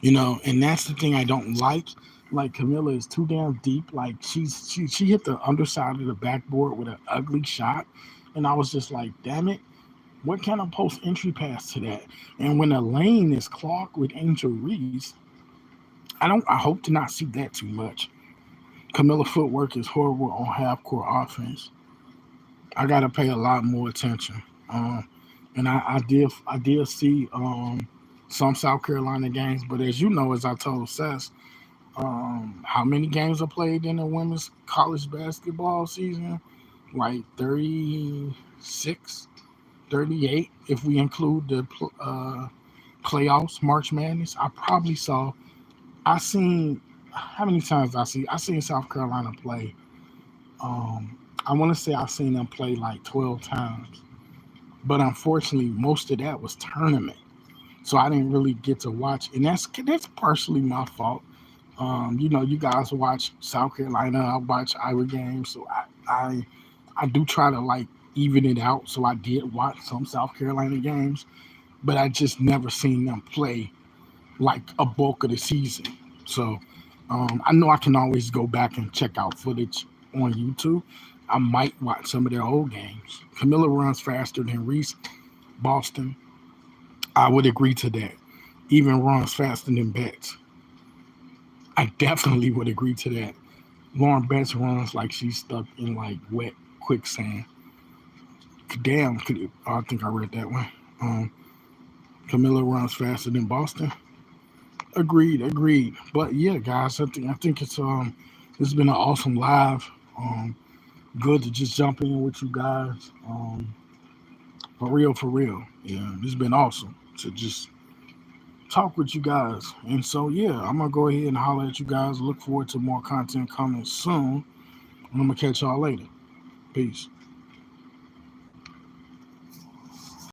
And that's the thing I don't like. Like Camilla is too damn deep. Like she hit the underside of the backboard with an ugly shot, and I was just like, damn it, what kind of post entry pass to that? And when a lane is clogged with Angel Reese, I hope to not see that too much. Camilla footwork is horrible on half court offense. I gotta pay a lot more attention. And I did see some South Carolina games, but as you know, as I told Seth, how many games are played in a women's college basketball season? Like 36, 38, if we include the playoffs, March Madness. How many times I seen South Carolina play. I want to say I've seen them play like 12 times, but unfortunately, most of that was tournament. So I didn't really get to watch, and that's partially my fault. You guys watch South Carolina, I watch Iowa games, so I do try to like even it out. So I did watch some South Carolina games, but I just never seen them play like a bulk of the season. So I know I can always go back and check out footage on YouTube. I might watch some of their old games. Camilla runs faster than Reese Boston. I would agree to that. Even runs faster than Betts. I definitely would agree to that. Lauren Betts runs like she's stuck in like wet quicksand. Damn, I think I read that one. Camilla runs faster than Boston. Agreed. But yeah, guys, I think it's been an awesome live. Um, Good to just jump in with you guys. For real. Yeah, it's been awesome to just talk with you guys. And so yeah, I'm gonna go ahead and holler at you guys. Look forward to more content coming soon. And I'm gonna catch y'all later. Peace.